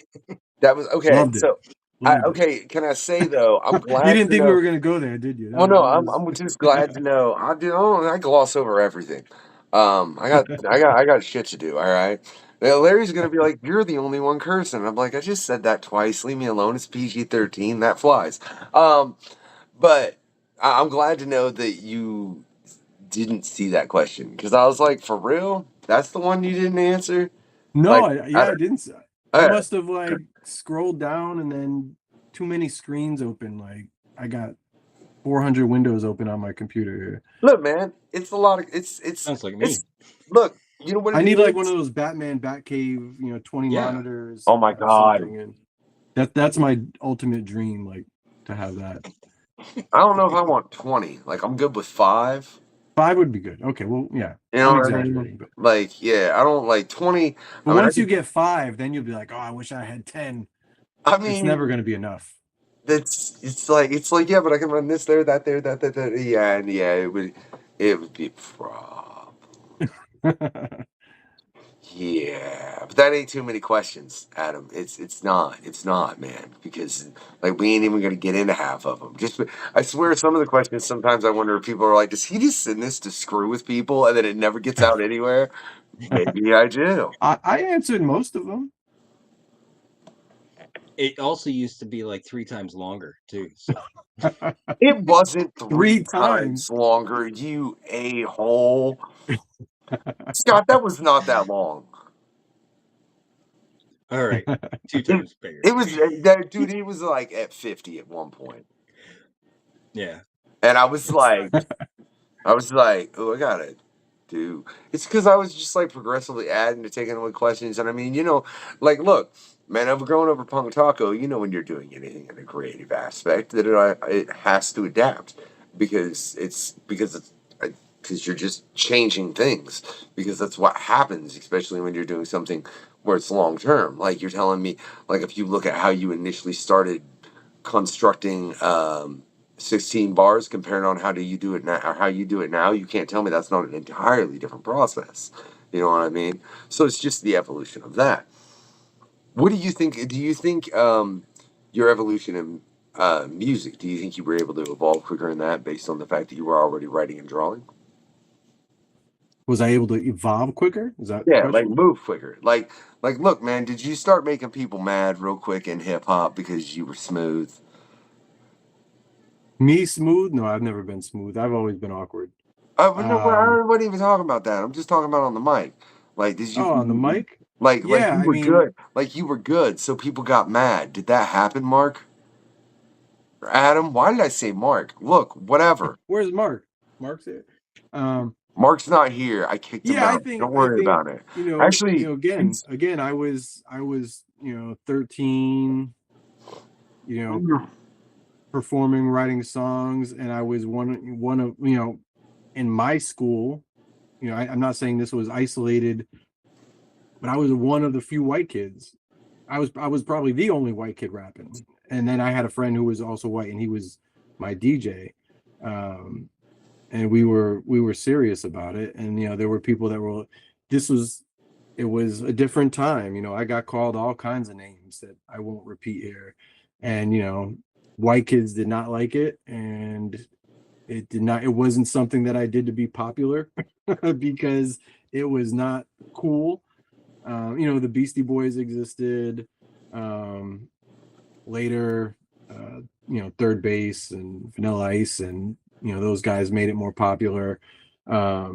that was okay. Loved it. So, Loved it. okay, can I say though? I'm glad You didn't to think know- we were gonna go there, did you? Well, no, I'm just glad to know. I gloss over everything. I got shit to do. All right. Now, Larry's gonna be like, "You're the only one cursing." I'm like, "I just said that twice. Leave me alone. It's PG-13. That flies." But I'm glad to know that you didn't see that question because I was like, "For real? That's the one you didn't answer?" No, Like, I didn't. I Okay. must have scrolled down and then too many screens open. Like I got 400 windows open on my computer here. Look, man, it's a lot of it's Sounds like me. look. You know what I it need is? like one of those Batman Batcave, 20 Yeah. monitors. Oh my or God. something, and that's my ultimate dream, like to have that. I don't know if I want 20. Like, I'm good with 5. 5 would be good. Okay, well, yeah. You know I'm what I exaggerating, mean? but Like, yeah, I don't like 20. but I mean, once you get 5, then you'll be like, oh, I wish I had 10. I It's mean, never going to be enough. it's like yeah, but I can run this there, that there, that. Yeah, and yeah, it would be a problem. Yeah, but that ain't too many questions, Adam. It's not, man, because like we ain't even gonna get into half of them. I swear, some of the questions sometimes I wonder if people are like, does he just send this to screw with people and then it never gets out anywhere? Maybe I do. I answered most of them. It also used to be like 3 times longer too. So It wasn't 3 times longer, you a-hole. Scott, that was not that long. all right, 2 times bigger. It was that dude. He was like at 50 at one point, Yeah. and I was like, oh, I gotta do. It's because I was just like progressively adding to taking away questions, and I mean, like, look, man, I've grown over Punk Taco. When you're doing anything in a creative aspect, that it has to adapt because you're just changing things because that's what happens, especially when you're doing something where it's long term. Like you're telling me, like if you look at how you initially started constructing 16 bars compared on how you do it now, you can't tell me that's not an entirely different process. You know what I mean? So it's just the evolution of that. What do you think? Do you think your evolution in music, do you think you were able to evolve quicker in that based on the fact that you were already writing and drawing? Was I able to evolve quicker? Is that Yeah, the like question? move quicker. Like look, man, did you start making people mad real quick in hip hop because you were smooth? Me smooth? No, I've never been smooth. I've always been awkward. No, I wasn't even talking about that. I'm just talking about on the mic. Like, did you? Oh, on the mic? Like Yeah, you were good. Like you were good, so people got mad. Did that happen, Mark? Or Adam? Why did I say Mark? Look, whatever. Where's Mark? Mark's here. Mark's not here. I kicked him Yeah, out. Don't worry about it. Actually, again, I was 13, performing, writing songs, and I was one of in my school. I'm not saying this was isolated, but I was one of the few white kids. I was probably the only white kid rapping, and then I had a friend who was also white, and he was my DJ. And we were serious about it, and there were people that were. It was a different time. I got called all kinds of names that I won't repeat here, and white kids did not like it, and it wasn't something that I did to be popular because it was not cool. The Beastie Boys existed. Later, Third Base and Vanilla Ice and those guys made it more popular. But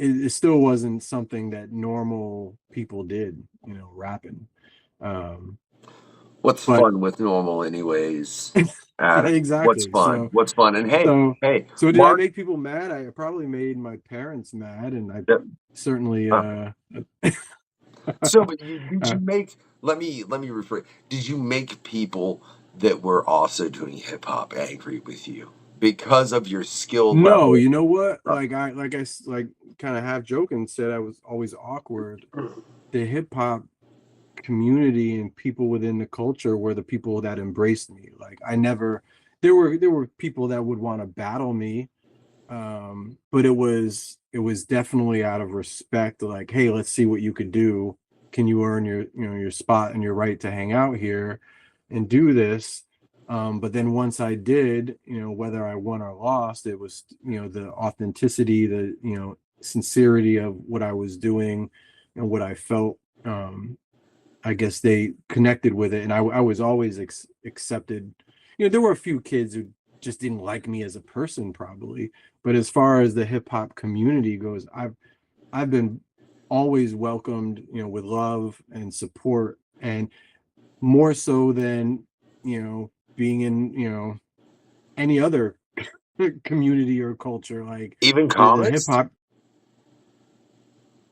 it still wasn't something that normal people did, rapping. What's But fun with normal, anyways? Adam, what's exactly. fun? What's fun? And hey, So hey, so did I Mark. make people mad? I probably made my parents mad, and I Yep. certainly So, but did you make? Let me rephrase. Did you make people that were also doing hip hop angry with you because of your skill no, level? you know what? Like I kind of half joking said I was always awkward. The hip hop community and people within the culture were the people that embraced me. Like I never, there were people that would want to battle me, but it was definitely out of respect. Like, hey, let's see what you could do. Can you earn your your spot and your right to hang out here and do this? But then once I did, whether I won or lost, it was the authenticity, the sincerity of what I was doing and what I felt. I guess they connected with it, and I was always accepted. There were a few kids who just didn't like me as a person, probably, but as far as the hip hop community goes, I've been always welcomed, with love and support, and more so than being in any other community or culture, like Even the hip comics? hop,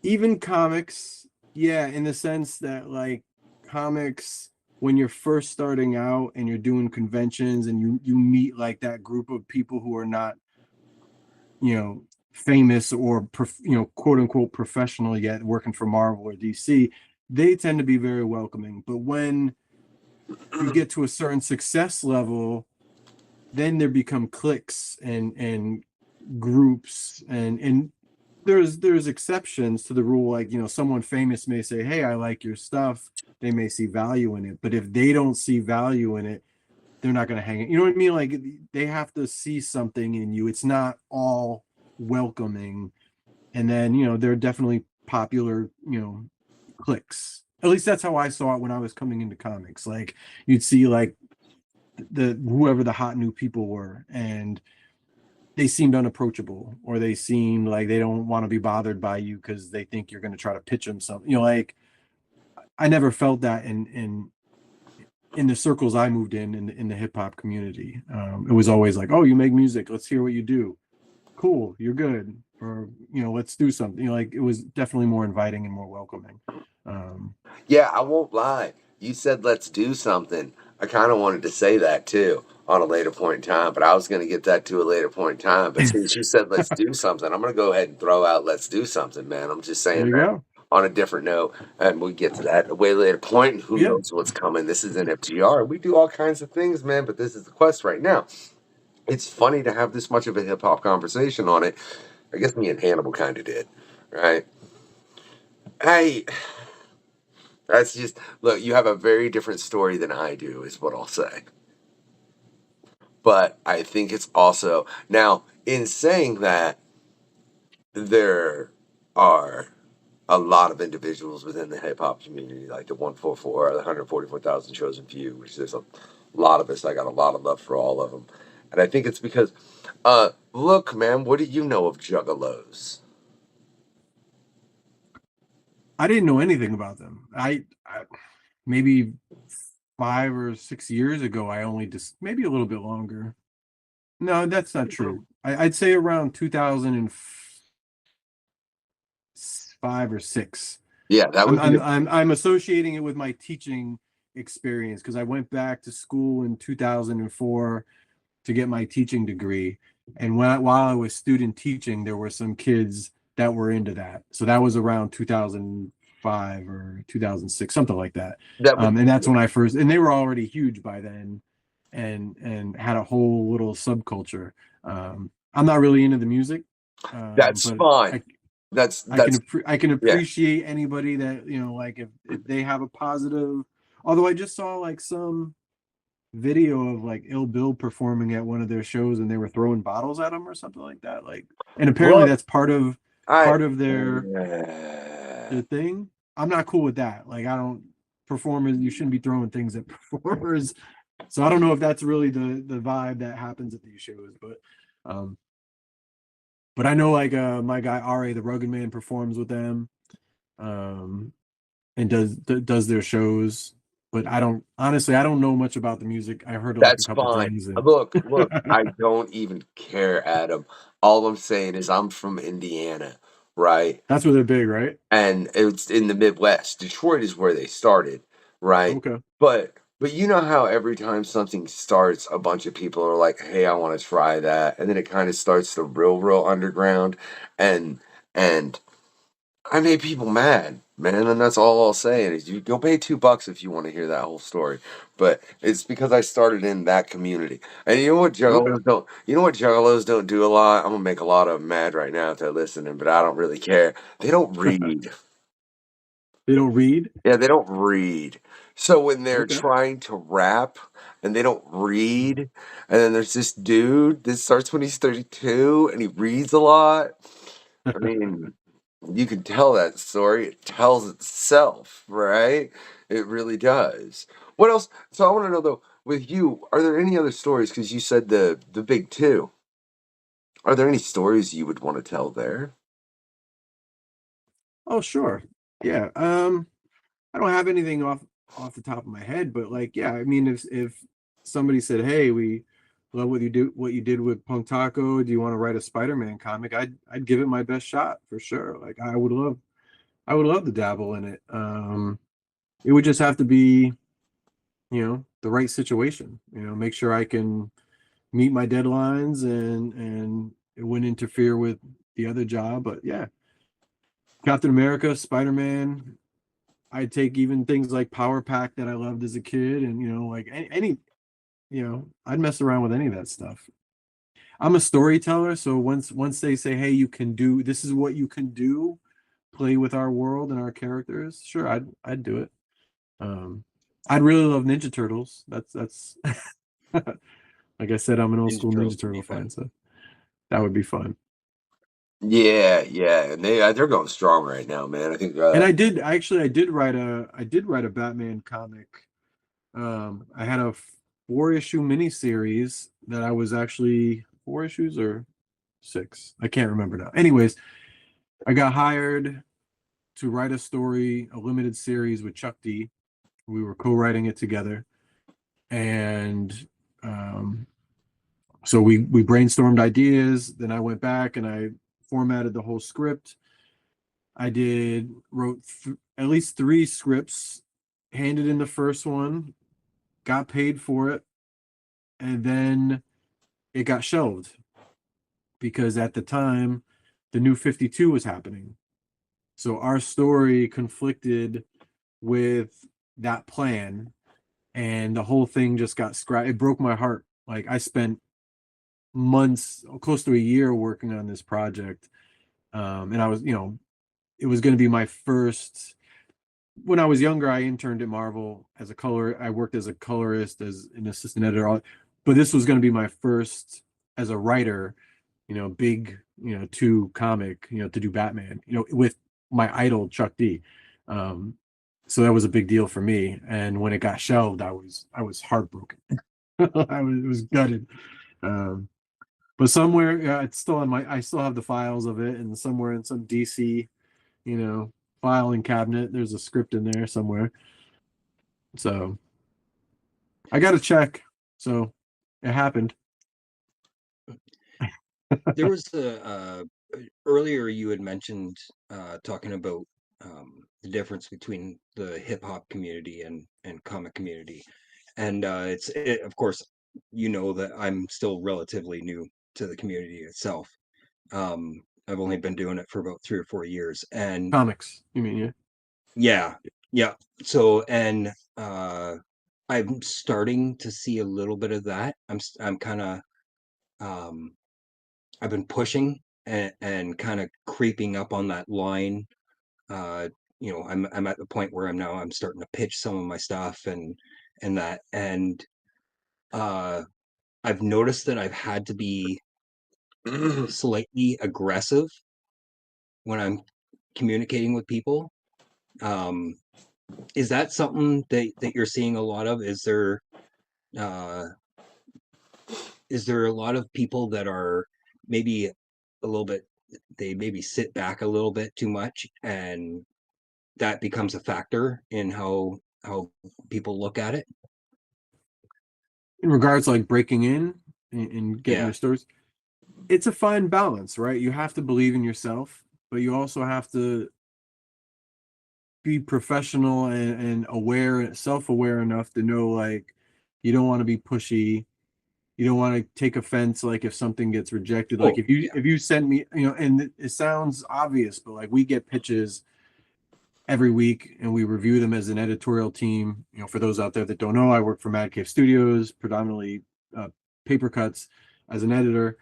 even comics. Yeah, in the sense that like comics, when you're first starting out and you're doing conventions and you meet like that group of people who are not famous or quote unquote professional yet, working for Marvel or DC, they tend to be very welcoming. But when you get to a certain success level, then there become cliques and groups, and there's exceptions to the rule. Like, someone famous may say, hey, I like your stuff. They may see value in it, but if they don't see value in it, they're not going to hang it. You know what I mean? Like, they have to see something in you. It's not all welcoming. And then, there are definitely popular, cliques. At least that's how I saw it when I was coming into comics. Like, you'd see like whoever the hot new people were, and they seemed unapproachable, or they seemed like they don't want to be bothered by you because they think you're going to try to pitch them something. Like, I never felt that in the circles I moved in the hip hop community. It was always like, oh, you make music, let's hear what you do. Cool, you're good. Or let's do something. Like, it was definitely more inviting and more welcoming. Yeah, I won't lie. You said let's do something. I kind of wanted to say that too on a later point in time, but I was going to get that to a later point in time. But since you said let's do something, I'm going to go ahead and throw out let's do something, man. I'm just There saying you that go. on a different note, and we'll get to that at a way later point. And who Yeah. knows what's coming? This is an FGR. We do all kinds of things, man, but this is the quest right now. It's funny to have this much of a hip hop conversation on it. I guess me and Hannibal kind of did, right? That's just, look, you have a very different story than I do, is what I'll say. But I think it's also, now, in saying that, there are a lot of individuals within the hip hop community, like the 144 or the 144,000 chosen few, which there's a lot of us. I got a lot of love for all of them. And I think it's because, look, man, what do you know of juggalos? I didn't know anything about them. I maybe 5 or 6 years ago, I only just, maybe a little bit longer. No, that's not true. I'd say around 2005 or 6. Yeah, that would be. I'm associating it with my teaching experience, because I went back to school in 2004 to get my teaching degree, and while I was student teaching, there were some kids that were into that. So that was around 2005 or 2006, something like that. And that's when I first, and they were already huge by then, and had a whole little subculture. I'm not really into the music. That's fine. I can appreciate anybody that, like, if they have a positive. Although I just saw like some video of like Ill Bill performing at one of their shows, and they were throwing bottles at him or something like that. Like, and apparently that's part of their thing. I'm not cool with that. Like, I don't, performers, you shouldn't be throwing things at performers. So I don't know if that's really the vibe that happens at these shows, but But I know like my guy RA the Rugged Man performs with them, and does their shows. But I don't know much about the music. I heard like a That's couple fine. things, and Look, I don't even care, Adam. All I'm saying is I'm from Indiana, right? that's where they're big, right? And it's in the Midwest. Detroit is where they started, right? Okay. But you know how every time something starts, a bunch of people are like, "Hey, I want to try that," and then it kind of starts the real underground, and and I made people mad, man, and that's all I'll say is you go pay $2 if you want to hear that whole story. But it's because I started in that community. And you know what Okay. juggalos don't do a lot? I'm gonna make a lot of them mad right now if they're listening, but I don't really care. They don't read. They don't read. Yeah, they don't read. So when they're Okay. trying to rap and they don't read, and then there's this dude that starts when he's 32 and he reads a lot. I mean, you can tell that story. It tells itself, right? It really does. What else? So I want to know though, with you, are there any other stories? Because you said the big two. Are there any stories you would want to tell there? Oh, sure. Yeah. I don't have anything off the top of my head, but like, yeah, I mean, if somebody said, "Hey, we love what you did with Punk Taco. Do you want to write a Spider-Man comic?" I'd give it my best shot for sure. Like, I would love to dabble in it. It would just have to be, the right situation. Make sure I can meet my deadlines and it wouldn't interfere with the other job. But yeah, Captain America, Spider-Man. I'd take even things like Power Pack that I loved as a kid, and like any I'd mess around with any of that stuff. I'm a storyteller, so once they say, "Hey, you can do this is what you can do, play with our world and our characters," sure, I'd do it. I'd really love Ninja Turtles. That's like I said, I'm an old school Turtles Ninja would be Turtle fan, fun. so that would be fun. Yeah, and they're going strong right now, man. I think And I did write a Batman comic. I had a 4-issue miniseries that I was actually 4 issues or 6. I can't remember now. Anyways, I got hired to write a story, a limited series with Chuck D. We were co-writing it together, and so we brainstormed ideas. Then I went back and I formatted the whole script. I wrote at least 3 scripts, handed in the first one, got paid for it, and then it got shelved because at the time the new 52 was happening. So our story conflicted with that plan, and the whole thing just got scrapped. It broke my heart. Like, I spent months, close to a year, working on this project. And I was, it was going to be my first. When I was younger, I interned at Marvel as a color. I worked as a colorist, as an assistant editor, but this was going to be my first as a writer, big, 2 comic, to do Batman, with my idol Chuck D. So that was a big deal for me. And when it got shelved, I was heartbroken. It was gutted. But somewhere, yeah, it's still I still have the files of it, and somewhere in some DC, filing cabinet, there's a script in there somewhere. So I got a check. So it happened. There was earlier you had mentioned talking about the difference between the hip hop community and comic community, and of course that I'm still relatively new to the community itself. I've only been doing it for about 3 or 4 years, and Comics, you mean? yeah. So and I'm starting to see a little bit of that. I'm kind of um I've been pushing and kind of creeping up on that line. I'm at the point where I'm starting to pitch some of my stuff and that and uh I've noticed that I've had to be slightly aggressive when I'm communicating with people. Um is that something that you're seeing a lot of? Uh is there a lot of people that are maybe a little bit, they maybe sit back a little bit too much, and that becomes a factor in how people look at it. In regards to like breaking in and getting Yeah. your stories, it's a fine balance, right? You have to believe in yourself, but you also have to be professional and aware, self-aware enough to know like you don't want to be pushy. You don't want to take offense like if something gets rejected. Like Oh, if you send me, you know, and it sounds obvious, but like we get pitches every week and we review them as an editorial team. You know, for those out there that don't know, I work for Mad Cave Studios, predominantly paper cuts as an editor.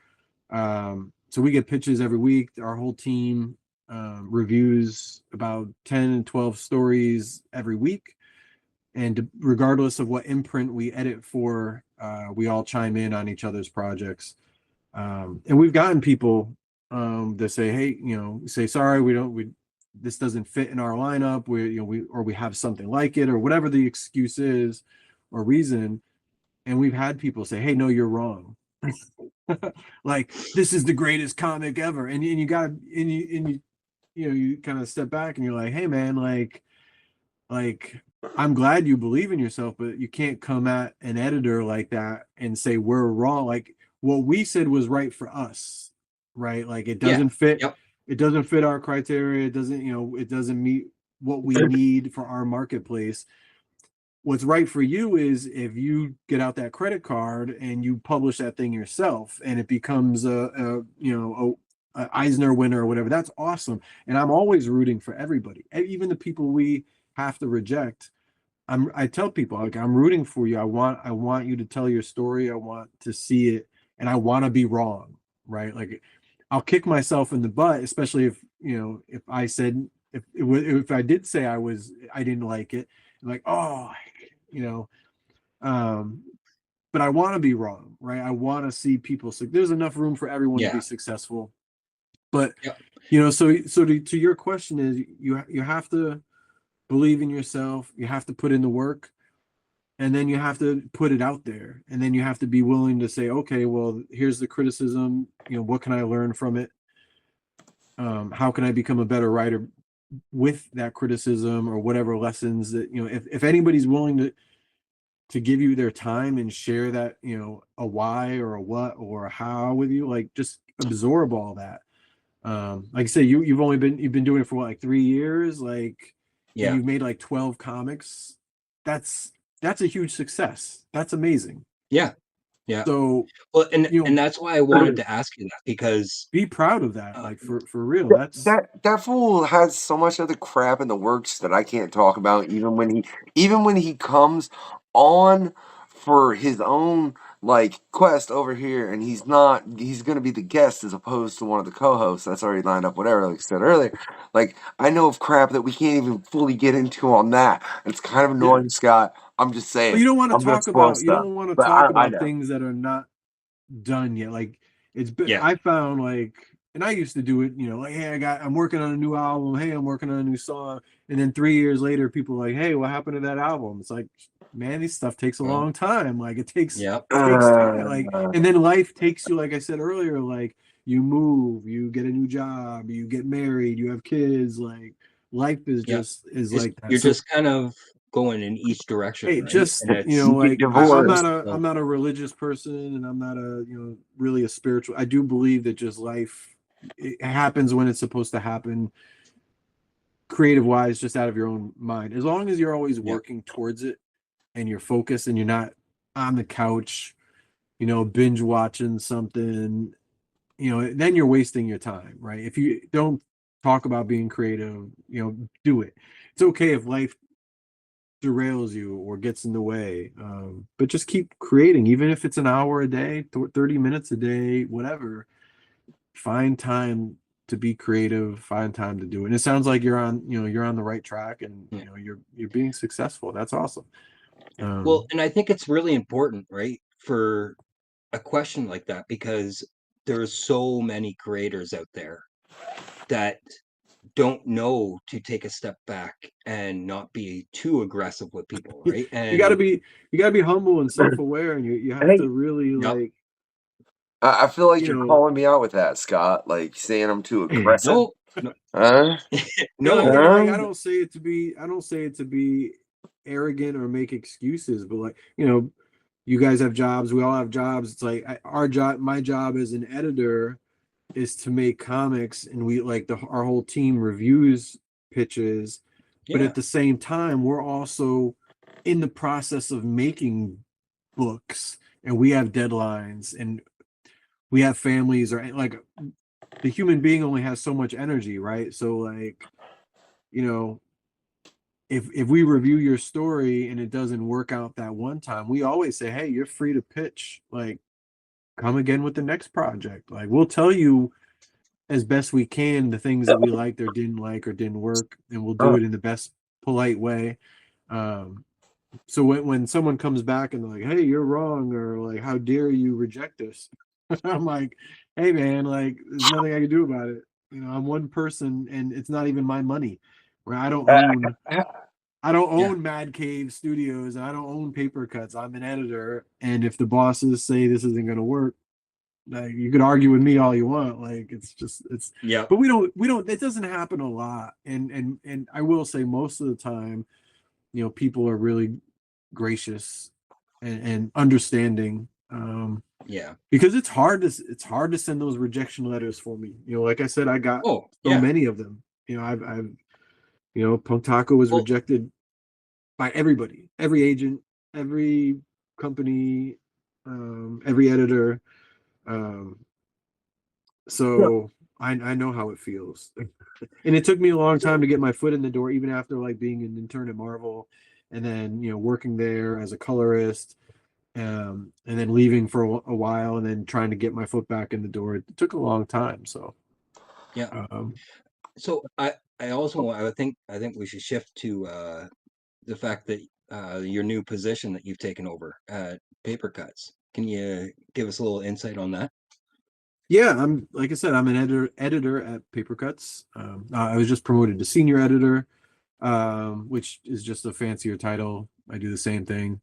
So we get pitches every week. Our whole team reviews about 10 and 12 stories every week. And regardless of what imprint we edit for, we all chime in on each other's projects. And we've gotten people that say, hey, you know, say, sorry, this doesn't fit in our lineup. We have something like it, or whatever the excuse is or reason. And we've had people say, hey, no, you're wrong. Like, this is the greatest comic ever. And you got, and you kind of step back and you're like, hey man, like, I'm glad you believe in yourself, but you can't come at an editor like that and say we're wrong. Like, what we said was right for us, right? Like, it doesn't fit. Yep. It doesn't fit our criteria. It doesn't, you know, it doesn't meet what we need for our marketplace. What's right for you is if you get out that credit card and you publish that thing yourself and it becomes a Eisner winner or whatever. That's awesome. And I'm always rooting for everybody, even the people we have to reject. I tell people, like, I'm rooting for you. I want you to tell your story. I want to see it, and I want to be wrong, right? Like, I'll kick myself in the butt, especially if, you know, if I said, if I did say I didn't like it, like, oh, you know, but I want to be wrong, right? I want to see people. So there's enough room for everyone to be successful. But you know, so to your question is, you have to believe in yourself. You have to put in the work, and then you have to put it out there, and then you have to be willing to say, okay, well, here's the criticism. You know, what can I learn from it? How can I become a better writer with that criticism, or whatever lessons that, you know, if anybody's willing to give you their time and share that, you know, a why or a what or a how with you, like, just absorb all that. Like I say, you've been doing it for what, like 3 years, like, and you've made like 12 comics. That's a huge success. That's amazing. Yeah. So, well, and you know, and that's why I wanted to ask you that, because be proud of that. Like, for real. That fool has so much other crap in the works that I can't talk about. Even when he comes on for his own like quest over here, and he's gonna be the guest as opposed to one of the co-hosts that's already lined up. Whatever, like I said earlier, like, I know of crap that we can't even fully get into on that. It's kind of annoying, Scott. I'm just saying. Well, you don't want I'm to gonna talk spoil about stuff, but I know. things that are not done yet. Like, it's been, Yeah. I found, like, and I used to do it, you know, like, hey, I'm working on a new album. Hey, I'm working on a new song. And then 3 years later, people are like, hey, what happened to that album? It's like, man, this stuff takes a long time. Like, it takes time. Like, and then life takes you, like I said earlier, like, you move, you get a new job, you get married, you have kids. Like, life is like that. You're So, just kind of going in each direction, hey, right? just, And you know, like, I'm divorced. not a religious person, and I'm not a, you know, really a spiritual. I do believe that just life, it happens when it's supposed to happen, creative wise, just out of your own mind. As long as you're always working towards it and you're focused and you're not on the couch, you know, binge watching something, you know, then you're wasting your time, right? If you don't talk about being creative, you know, do it. It's okay if life derails you or gets in the way, but just keep creating, even if it's an hour a day, 30 minutes a day, whatever. Find time to be creative, find time to do it. And it sounds like you're on the right track, and you know, you're being successful. That's awesome. Well, and I think it's really important, right, for a question like that, because there's so many creators out there that don't know to take a step back and not be too aggressive with people, right? And you gotta be humble and self-aware, and you have to really, like, I feel like You you're know, calling me out with that, Scott. Like saying I'm too aggressive. No, no, Huh? no, no. like, I don't say it to be arrogant or make excuses, but like, you know, you guys have jobs, we all have jobs. It's like my job as an editor is to make comics, and we like our whole team reviews pitches, but Yeah, at the same time, we're also in the process of making books, and we have deadlines, and we have families, or like the human being only has so much energy, right? So like, you know, if we review your story and it doesn't work out that one time, we always say, hey, you're free to pitch, like come again with the next project. Like we'll tell you as best we can the things that we liked or didn't work, and we'll do it in the best polite way. So when someone comes back and they're like, hey, you're wrong, or like, how dare you reject us, I'm like, hey man, like there's nothing I can do about it. You know, I'm one person and it's not even my money. Where I don't yeah. own Mad Cave Studios, and I don't own Paper Cuts. I'm an editor, and if the bosses say this isn't going to work, like you could argue with me all you want. Like it's Yeah. but we don't it doesn't happen a lot. And I will say most of the time, you know, people are really gracious and understanding. Yeah. Because it's hard to send those rejection letters for me. You know, like I said, I got Oh, so yeah. many of them. You know, I've you know, Punk Taco was Well, rejected by everybody, every agent, every company, every editor. So I know how it feels. And it took me a long time to get my foot in the door, even after like being an intern at Marvel, and then, you know, working there as a colorist, and then leaving for a while, and then trying to get my foot back in the door. It took a long time. So yeah. So I also I think we should shift to the fact that your new position that you've taken over at Paper Cuts. Can you give us a little insight on that? yeah, I'm like I said, I'm an editor at Paper Cuts. I was just promoted to senior editor, which is just a fancier title. I do the same thing.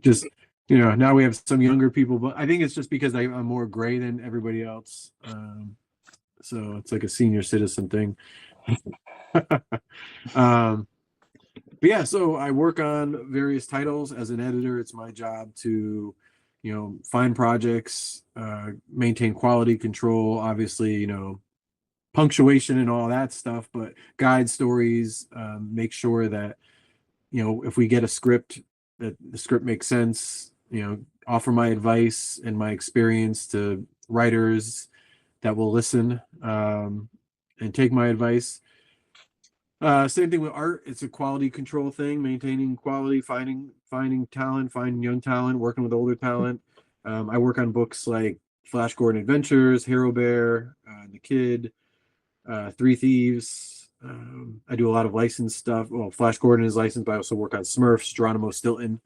Just, you know, now we have some younger people, but I think it's just because I'm more gray than everybody else. So it's like a senior citizen thing. But yeah, so I work on various titles as an editor. It's my job to, you know, find projects, maintain quality control, obviously, you know, punctuation and all that stuff, but guide stories, make sure that, you know, if we get a script, that the script makes sense, you know, offer my advice and my experience to writers that will listen, and take my advice. Same thing with art. It's a quality control thing, maintaining quality, finding talent, finding young talent, working with older talent. I work on books like Flash Gordon Adventures, Hero Bear, The Kid, Three Thieves. I do a lot of licensed stuff. Well, Flash Gordon is licensed, but I also work on Smurfs, Geronimo Stilton.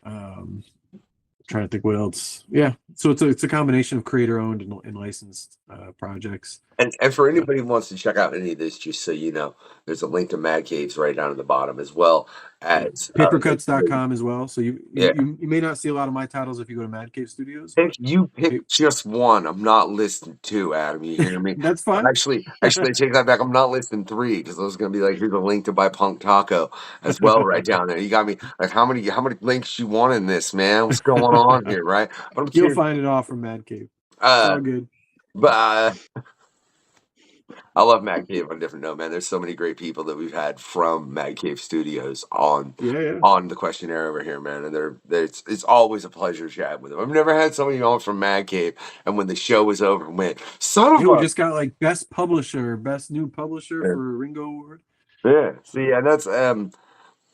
Trying to think what else. Yeah, so it's a combination of creator owned and licensed projects. And for anybody who wants to check out any of this, just so you know, there's a link to Mad Caves right down at the bottom, as well as Papercuts.com as well. So you yeah. may not see a lot of my titles if you go to Mad Cave Studios. If you pick just one, I'm not listing two, Adam. You hear me? That's fine. Actually, I take that back. I'm not listing three, because I was gonna be like, here's a link to buy Punk Taco as well, right down there. You got me like, how many links you want in this, man? What's going on here, right? But I'm You'll curious. find it all from Mad Cave. It's all good. But I love Mad Cave on a different note, man. There's so many great people that we've had from Mad Cave Studios on the questionnaire over here, man. And it's always a pleasure chatting with them. I've never had somebody on from Mad Cave, and when the show was over, went, son of a... We just got like best publisher, best new publisher for Ringo Award. Yeah. See, and that's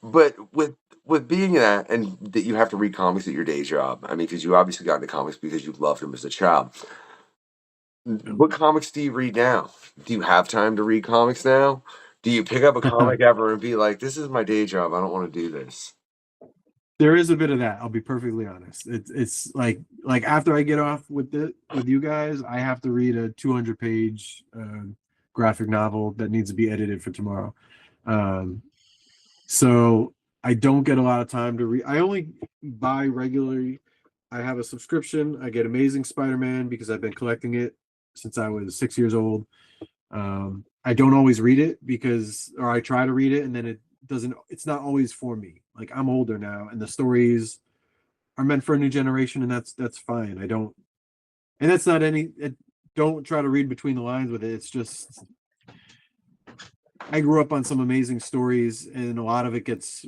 but with being that, and that you have to read comics at your day job. I mean, because you obviously got into comics because you loved them as a child. What comics do you read now? Do you have time to read comics now? Do you pick up a comic ever and be like, this is my day job, I don't want to do this? There is a bit of that. I'll be perfectly honest. It's like after I get off with you guys, I have to read a 200-page graphic novel that needs to be edited for tomorrow. So I don't get a lot of time to read. I only buy regularly. I have a subscription. I get Amazing Spider-Man because I've been collecting it since I was 6 years old. I don't always read it or I try to read it and then it's not always for me. Like I'm older now and the stories are meant for a new generation and that's fine. Don't try to read between the lines with it. It's just, I grew up on some amazing stories and a lot of it gets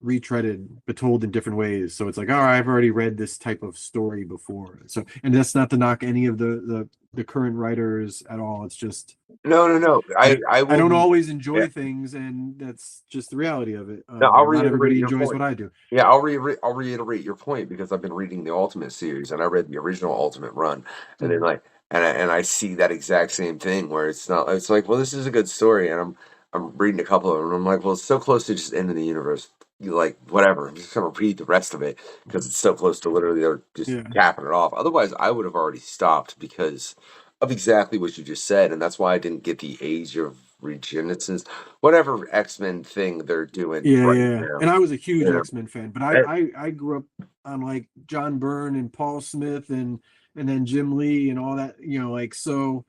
retreaded but told in different ways, so it's like, all right, I've already read this type of story before. So, and that's not to knock any of the current writers at all. It's just no. I don't always enjoy things, and that's just the reality of it. No, I'll Not reiterate everybody your enjoys point. what I do. Yeah, I'll reiterate your point because I've been reading the Ultimate series and I read the original Ultimate run, and then like and I see that exact same thing where it's like, well, this is a good story, and I'm reading a couple of them and I'm like, well, it's so close to just ending the universe. You like whatever. I'm just gonna read the rest of it because it's so close to literally they're just capping it off. Otherwise, I would have already stopped because of exactly what you just said, and that's why I didn't get the Age of Regenesis, whatever X-Men thing they're doing. Yeah, right yeah. now. And I was a huge Yeah. X-Men fan, but I grew up on like John Byrne and Paul Smith and then Jim Lee and all that, like, so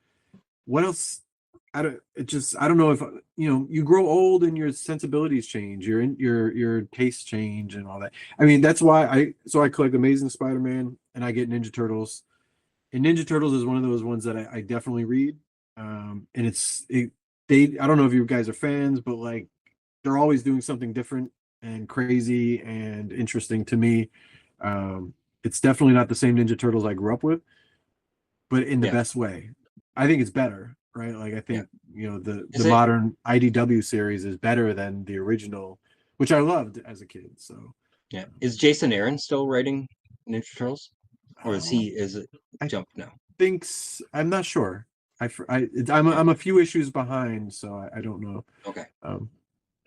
what else? I don't know if you grow old and your sensibilities change, your tastes change and all that. I mean, that's why I collect Amazing Spider-Man and I get Ninja Turtles. And Ninja Turtles is one of those ones that I definitely read. And I don't know if you guys are fans, but like they're always doing something different and crazy and interesting to me. It's definitely not the same Ninja Turtles I grew up with, but in the best way. I think it's better, right? Like I think the modern IDW series is better than the original, which I loved as a kid. So yeah, is Jason Aaron still writing Ninja Turtles, or is it jumped now? I'm not sure. I'm a few issues behind, so I don't know. Okay.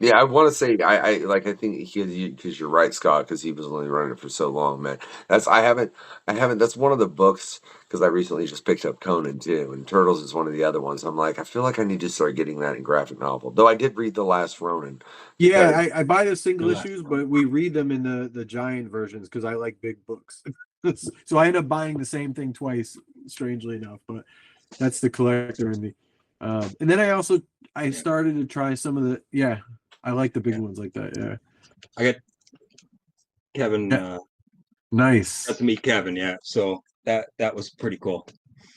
Yeah, I want to say I think because you're right, Scott, because he was only running it for so long, man. I haven't. That's one of the books because I recently just picked up Conan too, and Turtles is one of the other ones. I'm like, I feel like I need to start getting that in graphic novel. Though I did read The Last Ronin. Yeah, I buy the single issues, but we read them in the giant versions because I like big books. So I end up buying the same thing twice, strangely enough. But that's the collector in me. And then I started to try some of the I like the big ones like that. Yeah. I got Kevin. Nice. Got to meet Kevin. Yeah. So that was pretty cool.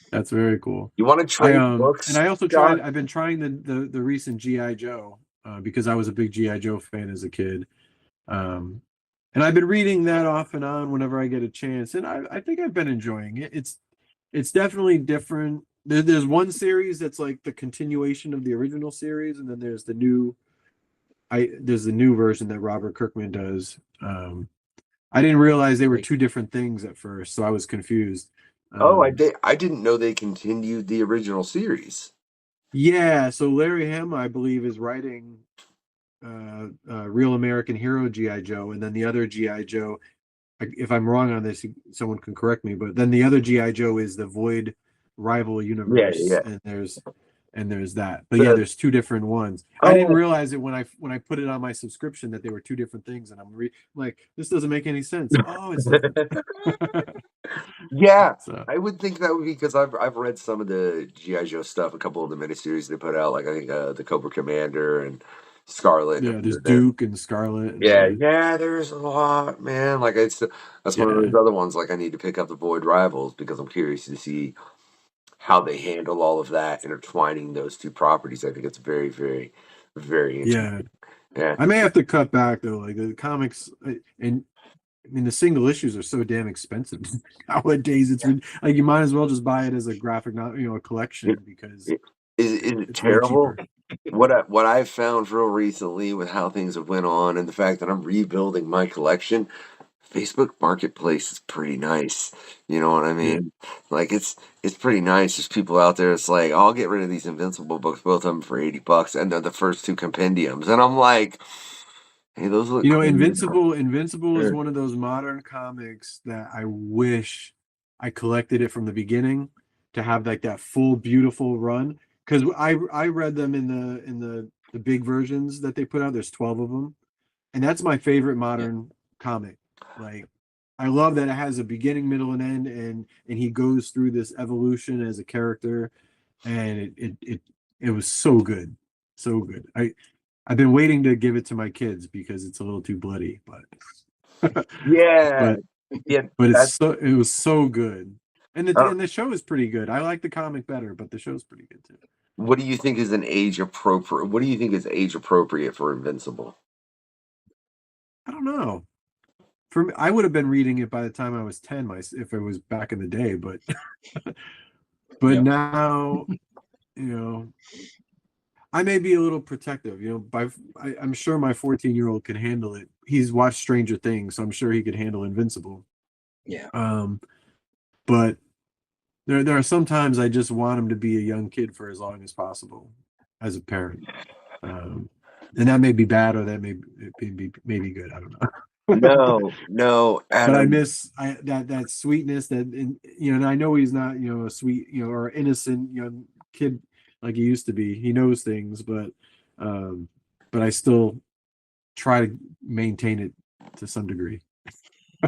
That's very cool. You want to trade books? And I also tried. I've been trying the recent GI Joe because I was a big GI Joe fan as a kid. And I've been reading that off and on whenever I get a chance, and I think I've been enjoying it. It's definitely different. There's one series that's like the continuation of the original series, and then there's the new version that Robert Kirkman does. I didn't realize they were two different things at first, so I was confused. I didn't know they continued the original series. Yeah, so Larry Hama, I believe, is writing Real American Hero GI Joe, and then the other GI Joe, if I'm wrong on this, someone can correct me, but then the other GI Joe is the Void Rival Universe. Yeah. and there's that, but there's two different ones. I didn't realize it when I put it on my subscription that they were two different things, and I'm like, this doesn't make any sense. Oh, it's yeah. So. I would think that would be because I've read some of the GI Joe stuff, a couple of the miniseries they put out, like I think the Cobra Commander and Scarlet. Yeah, there's Duke and Scarlet. And there's a lot, man. Like that's one of those other ones. Like I need to pick up the Void Rivals because I'm curious to see how they handle all of that, intertwining those two properties. I think it's very, very, very interesting. Yeah. I may have to cut back though. Like the comics, and I mean the single issues are so damn expensive nowadays. It's like you might as well just buy it as a graphic novel, a collection, because is it terrible? What I've found real recently with how things have went on and the fact that I'm rebuilding my collection, Facebook Marketplace is pretty nice. You know what I mean? Like it's pretty nice. There's people out there. It's like, I'll get rid of these Invincible books, both of them for $80, and then the first two compendiums, and I'm like, hey, those look. Cool. Invincible is one of those modern comics that I wish I collected it from the beginning to have like that full beautiful run. Because I read them in the big versions that they put out. There's 12 of them, and that's my favorite modern comic. Like I love that it has a beginning, middle, and end, and he goes through this evolution as a character, and it was so good, so good. I've been waiting to give it to my kids because it's a little too bloody, but Yeah, yeah. but That's it was so good, and uh, the show is pretty good. I like the comic better, but the show's pretty good too. what do you think is an age appropriate? What do you think is age appropriate for Invincible? I don't know. For me, I would have been reading it by the time I was 10, if it was back in the day, but Yep. now, I may be a little protective, I'm sure my 14-year-old can handle it. He's watched Stranger Things, so I'm sure he could handle Invincible. Yeah. But there are some times I just want him to be a young kid for as long as possible as a parent. And that may be bad, or that may be good. I don't know. No, But I Adam. miss that sweetness and I know he's not, a sweet, or innocent young kid like he used to be. He knows things, but I still try to maintain it to some degree.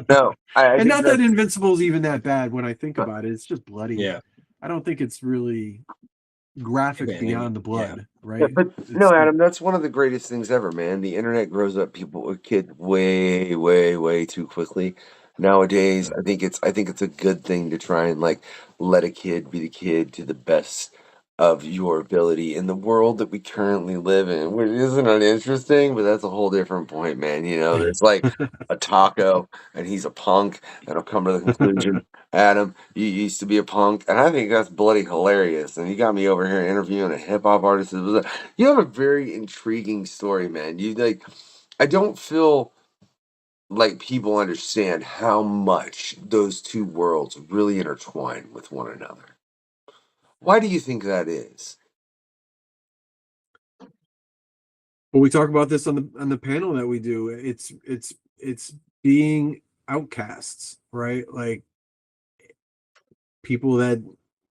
No, I And think not that that's Invincible is even that bad when I think about it. It's just bloody. Yeah. I don't think it's really graphic Yeah, beyond the yeah. blood, right? yeah, but It's no, Adam. That's one of the greatest things ever, man. The internet grows up kids way, way, way too quickly. Nowadays, I think it's a good thing to try and like let a kid be the kid to the best of your ability in the world that we currently live in, which isn't it interesting? But that's a whole different point, man. There's like a taco, and he's a punk, and I'll come to the conclusion, Adam, you used to be a punk, and I think that's bloody hilarious. And you got me over here interviewing a hip hop artist. You have a very intriguing story, man. I don't feel like people understand how much those two worlds really intertwine with one another. Why do you think that is? Well, we talk about this on the panel that we do. It's being outcasts, right? Like people that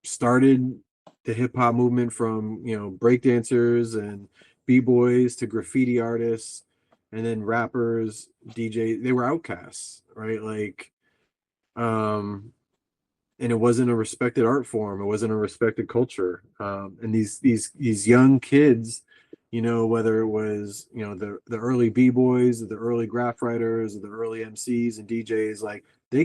started the hip hop movement from, breakdancers and b-boys to graffiti artists and then rappers, DJ, they were outcasts, right? Like and it wasn't a respected art form, it wasn't a respected culture. And these young kids, whether it was, the early b-boys or the early graph writers or the early MCs and DJs, like they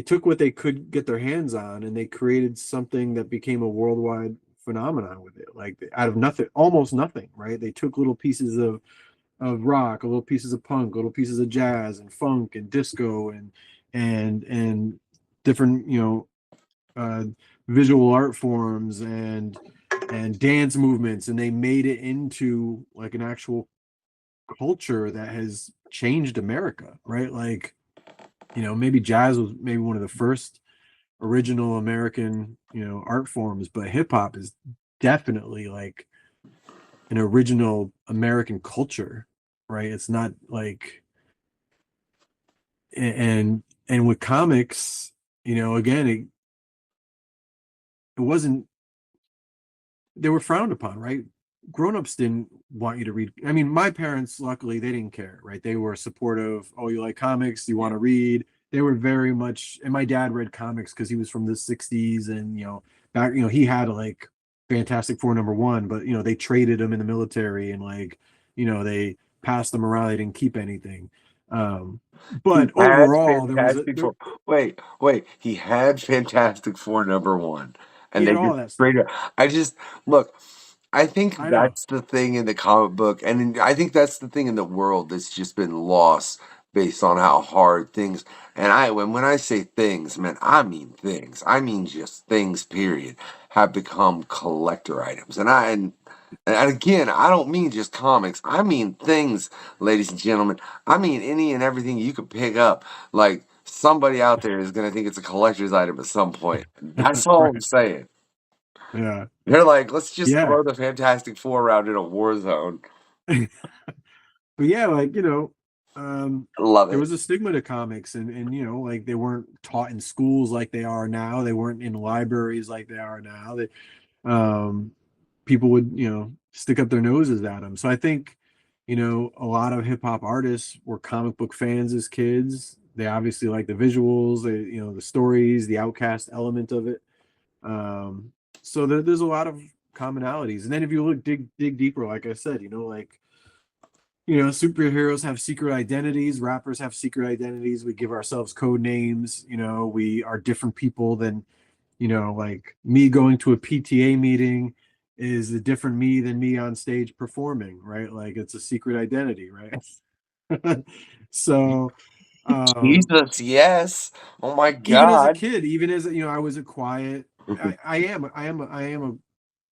took what they could get their hands on and they created something that became a worldwide phenomenon with it, like out of nothing, almost nothing, right? They took little pieces of rock, little pieces of punk, little pieces of jazz and funk and disco and different, visual art forms and dance movements, and they made it into like an actual culture that has changed America, right? Like, maybe jazz was maybe one of the first original American, art forms, but hip hop is definitely like an original American culture, right? It's not like, and with comics, again, it wasn't, they were frowned upon, right? Grown-ups didn't want you to read. I mean, my parents, luckily, they didn't care, right? They were supportive. Oh, you like comics? You want to read? They were very much, and my dad read comics because he was from the 60s and, back, he had like Fantastic Four #1, but, they traded him in the military and like, they passed them around. They didn't keep anything. But He had overall, there was Fantastic Four. Wait. He had Fantastic Four #1, he and had they all just that stuff. straight up. I just look. I think I know. that's the thing in the comic book, and I think that's the thing in the world that's just been lost based on how hard things. And when I say things, man, I mean things. I mean just things. Period. Have become collector items, and again, I don't mean just comics. I mean things, ladies and gentlemen. I mean any and everything you could pick up. Like somebody out there is gonna think it's a collector's item at some point. That's all I'm Right. saying. Yeah. They're like, let's just Yeah. throw the Fantastic Four around in a war zone. But yeah, like, I love there it. was a stigma to comics and like they weren't taught in schools like they are now. They weren't in libraries like they are now. People would, stick up their noses at them. So I think, you know, a lot of hip hop artists were comic book fans as kids. They obviously like the visuals, you know, the stories, the outcast element of it. So there's a lot of commonalities. And then if you look dig deeper, like I said, you know, like, you know, superheroes have secret identities, rappers have secret identities. We give ourselves code names, you know, we are different people than, you know, like me going to a PTA meeting is a different me than me on stage performing, right? Like it's a secret identity, right? So Jesus, yes. Oh my even as a God. kid, even as you know, I was a quiet. I am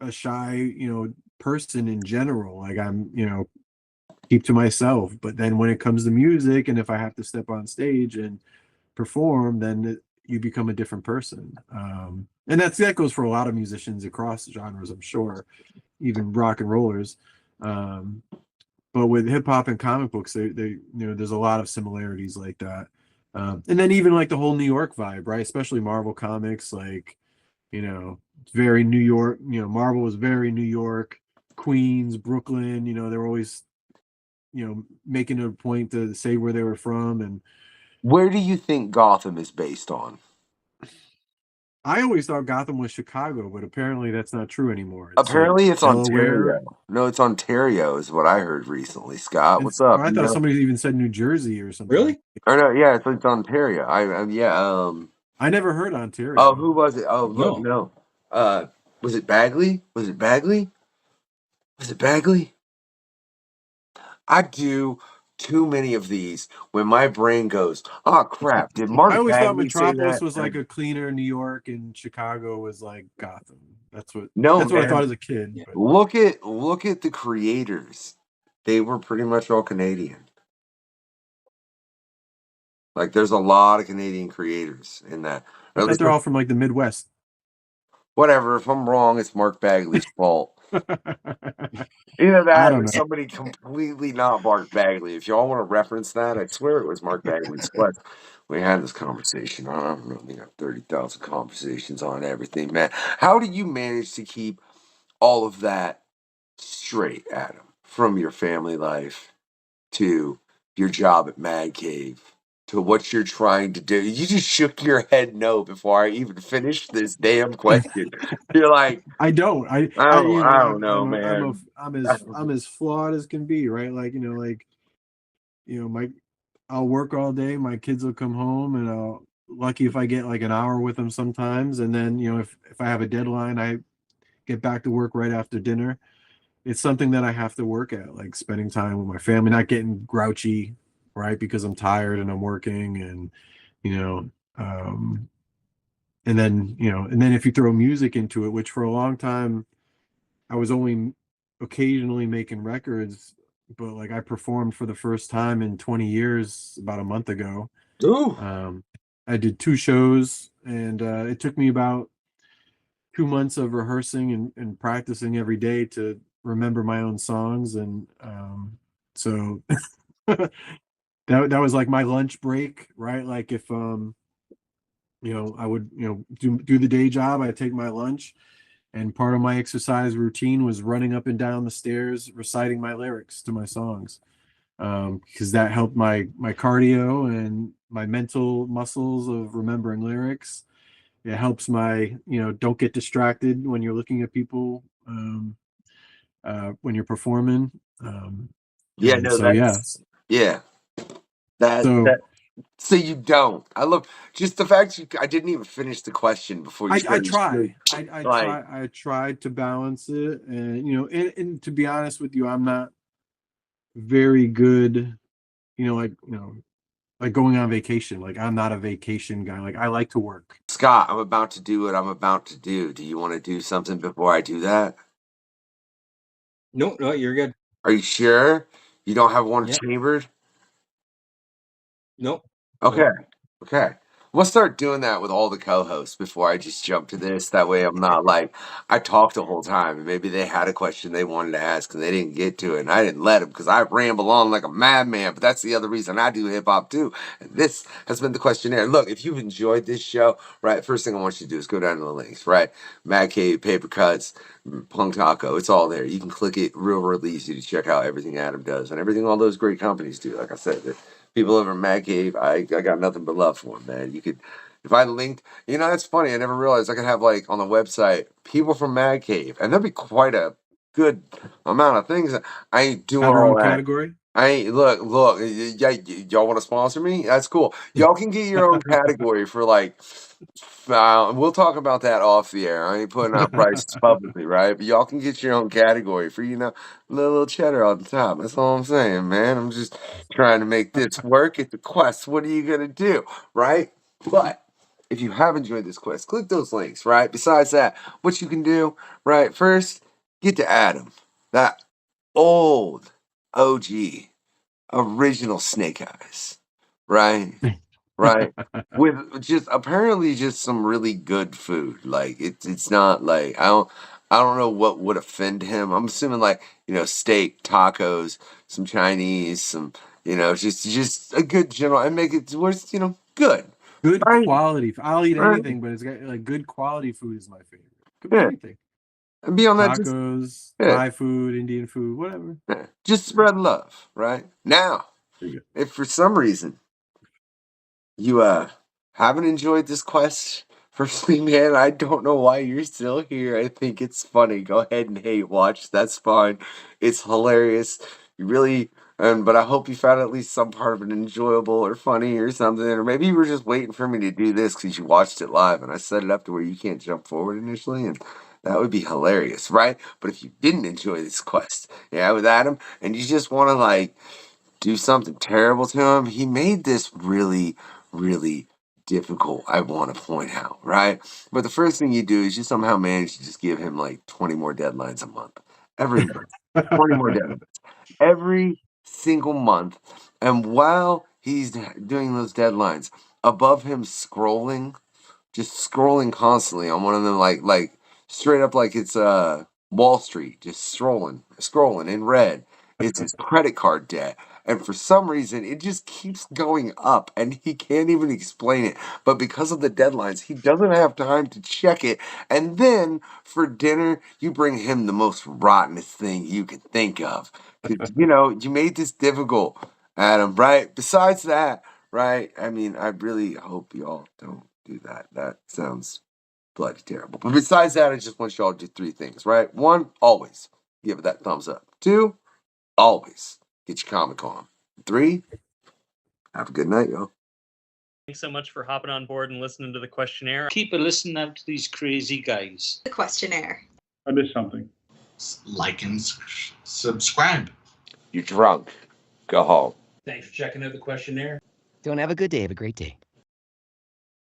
a shy, you know, person in general. Like I'm, you know, keep to myself. But then when it comes to music, and if I have to step on stage and perform, then you become a different person. And that goes for a lot of musicians across genres, I'm sure, even rock and rollers. But with hip hop and comic books, they you know, there's a lot of similarities like that. And then even like the whole New York vibe, right? Especially Marvel comics, like, you know, it's very New York. You know, Marvel was very New York, Queens, Brooklyn. You know, they were always, you know, making it a point to say where they were from. And Where do you think Gotham is based on? I always thought Gotham was Chicago, but apparently that's not true anymore. It's like Apparently it's Delaware. Ontario. No, it's Ontario is what I heard recently. Scott, what's up? I You thought know? somebody even said New Jersey or something. Really? Or no, yeah, it's Ontario. Yeah. I never heard Oh, Ontario. who was it? Oh, look, No. no. Was it Bagley? Was it Bagley? Was it Bagley? I do too many of these when my brain goes, oh crap, did I Mark always thought Bagley say Metropolis that? was like a cleaner New York, and Chicago was like Gotham. No, That's what I thought man. as a kid. Yeah. But Look at the creators. They were pretty much all Canadian. Like there's a lot of Canadian creators in that. Or I at thought least they're all from like the Midwest. whatever. If I'm wrong, it's Mark Bagley's fault. Either I that don't or know. somebody completely not Mark Bagley. If y'all want to reference that, I swear it was Mark Bagley's quest. We had this conversation. I don't know. We got 30,000 conversations on everything, man. How do you manage to keep all of that straight, Adam? From your family life to your job at Mad Cave to what you're trying to do. You just shook your head no before I even finished this damn question. You're like, I don't. You know, I don't know, man. I'm as flawed as can be, right? Like, you know, like, you know, I'll work all day. My kids will come home, and lucky if I get like an hour with them sometimes. And then, you know, if I have a deadline, I get back to work right after dinner. It's something that I have to work at, like spending time with my family, not getting grouchy, right? Because I'm tired and I'm working, and, you know, and then, you know, and then if you throw music into it, which for a long time I was only occasionally making records, but like I performed for the first time in 20 years about a month ago. Ooh. I did 2 shows, and it took me about 2 months of rehearsing and practicing every day to remember my own songs. And so that was like my lunch break, right? Like if you know, I would, you know, do the day job, I'd take my lunch, and part of my exercise routine was running up and down the stairs reciting my lyrics to my songs, because that helped my cardio and my mental muscles of remembering lyrics. It helps my, you know, don't get distracted when you're looking at people, when you're performing. Yeah, And no, so yeah, yeah. That so that so you don't. I love just the fact I didn't even finish the question before you I started. try. Like I tried to balance it, and, you know, and to be honest with you, I'm not very good, you know, like, you know, like going on vacation. Like I'm not a vacation guy. Like I like to work. Scott, I'm about to do what I'm about to do. Do you want to do something before I do that? No, you're good. Are you sure? You don't have one Yeah. chambered? Nope. Okay. Okay. I'm gonna start doing that with all the co-hosts before I just jump to this. That way, I'm not like I talked the whole time, and maybe they had a question they wanted to ask and they didn't get to it, and I didn't let them because I ramble on like a madman. But that's the other reason I do hip hop too. And this has been the questionnaire. Look, if you've enjoyed this show, right, first thing I want you to do is go down to the links, right? Mad Cave, Paper Cuts, Punk Taco, it's all there. You can click it real easy to check out everything Adam does and everything all those great companies do. Like I said, the people over at Mad Cave, I got nothing but love for them, man. You could, if I linked, that's funny. I never realized I could have like on the website people from Mad Cave, and that'd be quite a good amount of things. I ain't doing Have your all own that. category. I ain't look. Y'all want to sponsor me? That's cool. Y'all can get your own category for like. We'll talk about that off the air. I ain't putting out prices publicly, right? But y'all can get your own category for little cheddar on the top. That's all I'm saying, man. I'm just trying to make this work. It's a quest. What are you gonna do, right? But if you have enjoyed this quest, click those links, right? Besides that, what you can do, right? First, get to Adam, that old OG original Snake Eyes, right? Right. With just apparently just some really good food. Like it's not like I don't know what would offend him. I'm assuming like, steak, tacos, some Chinese, some, just a good general and make it worth, good. Good Right. quality. I'll eat Right. anything, but it's got like good quality food is my favorite. Could be Yeah. anything. And be on that Tacos, yeah. Thai food, Indian food, whatever. Yeah. Just spread love, right? Now, if for some reason you haven't enjoyed this quest, personally, man, I don't know why you're still here. I think it's funny. Go ahead and hate watch. That's fine. It's hilarious. You really but I hope you found at least some part of it enjoyable or funny or something. Or maybe you were just waiting for me to do this because you watched it live and I set it up to where you can't jump forward initially, and that would be hilarious, right? But if you didn't enjoy this quest, with Adam, and you just want to like do something terrible to him, he made this really difficult, I want to point out, right? But the first thing you do is you somehow manage to just give him like 20 more deadlines a month. Every month. 20 more deadlines. Every single month. And while he's doing those deadlines, above him just scrolling constantly on one of them, like straight up like it's Wall Street, just scrolling in red. It's his credit card debt. And for some reason, it just keeps going up, and he can't even explain it. But because of the deadlines, he doesn't have time to check it. And then for dinner, you bring him the most rottenest thing you can think of. 'Cause, you made this difficult, Adam, right? Besides that, right? I mean, I really hope y'all don't do that. That sounds bloody terrible. But besides that, I just want y'all to do 3 things, right? 1, always give it that thumbs up. 2, always get your comic on. 3, have a good night, y'all. Thanks so much for hopping on board and listening to the questionnaire. Keep a listen out to these crazy guys. The questionnaire. I missed something. Like and subscribe. You're drunk. Go home. Thanks for checking out the questionnaire. Don't have a good day. Have a great day.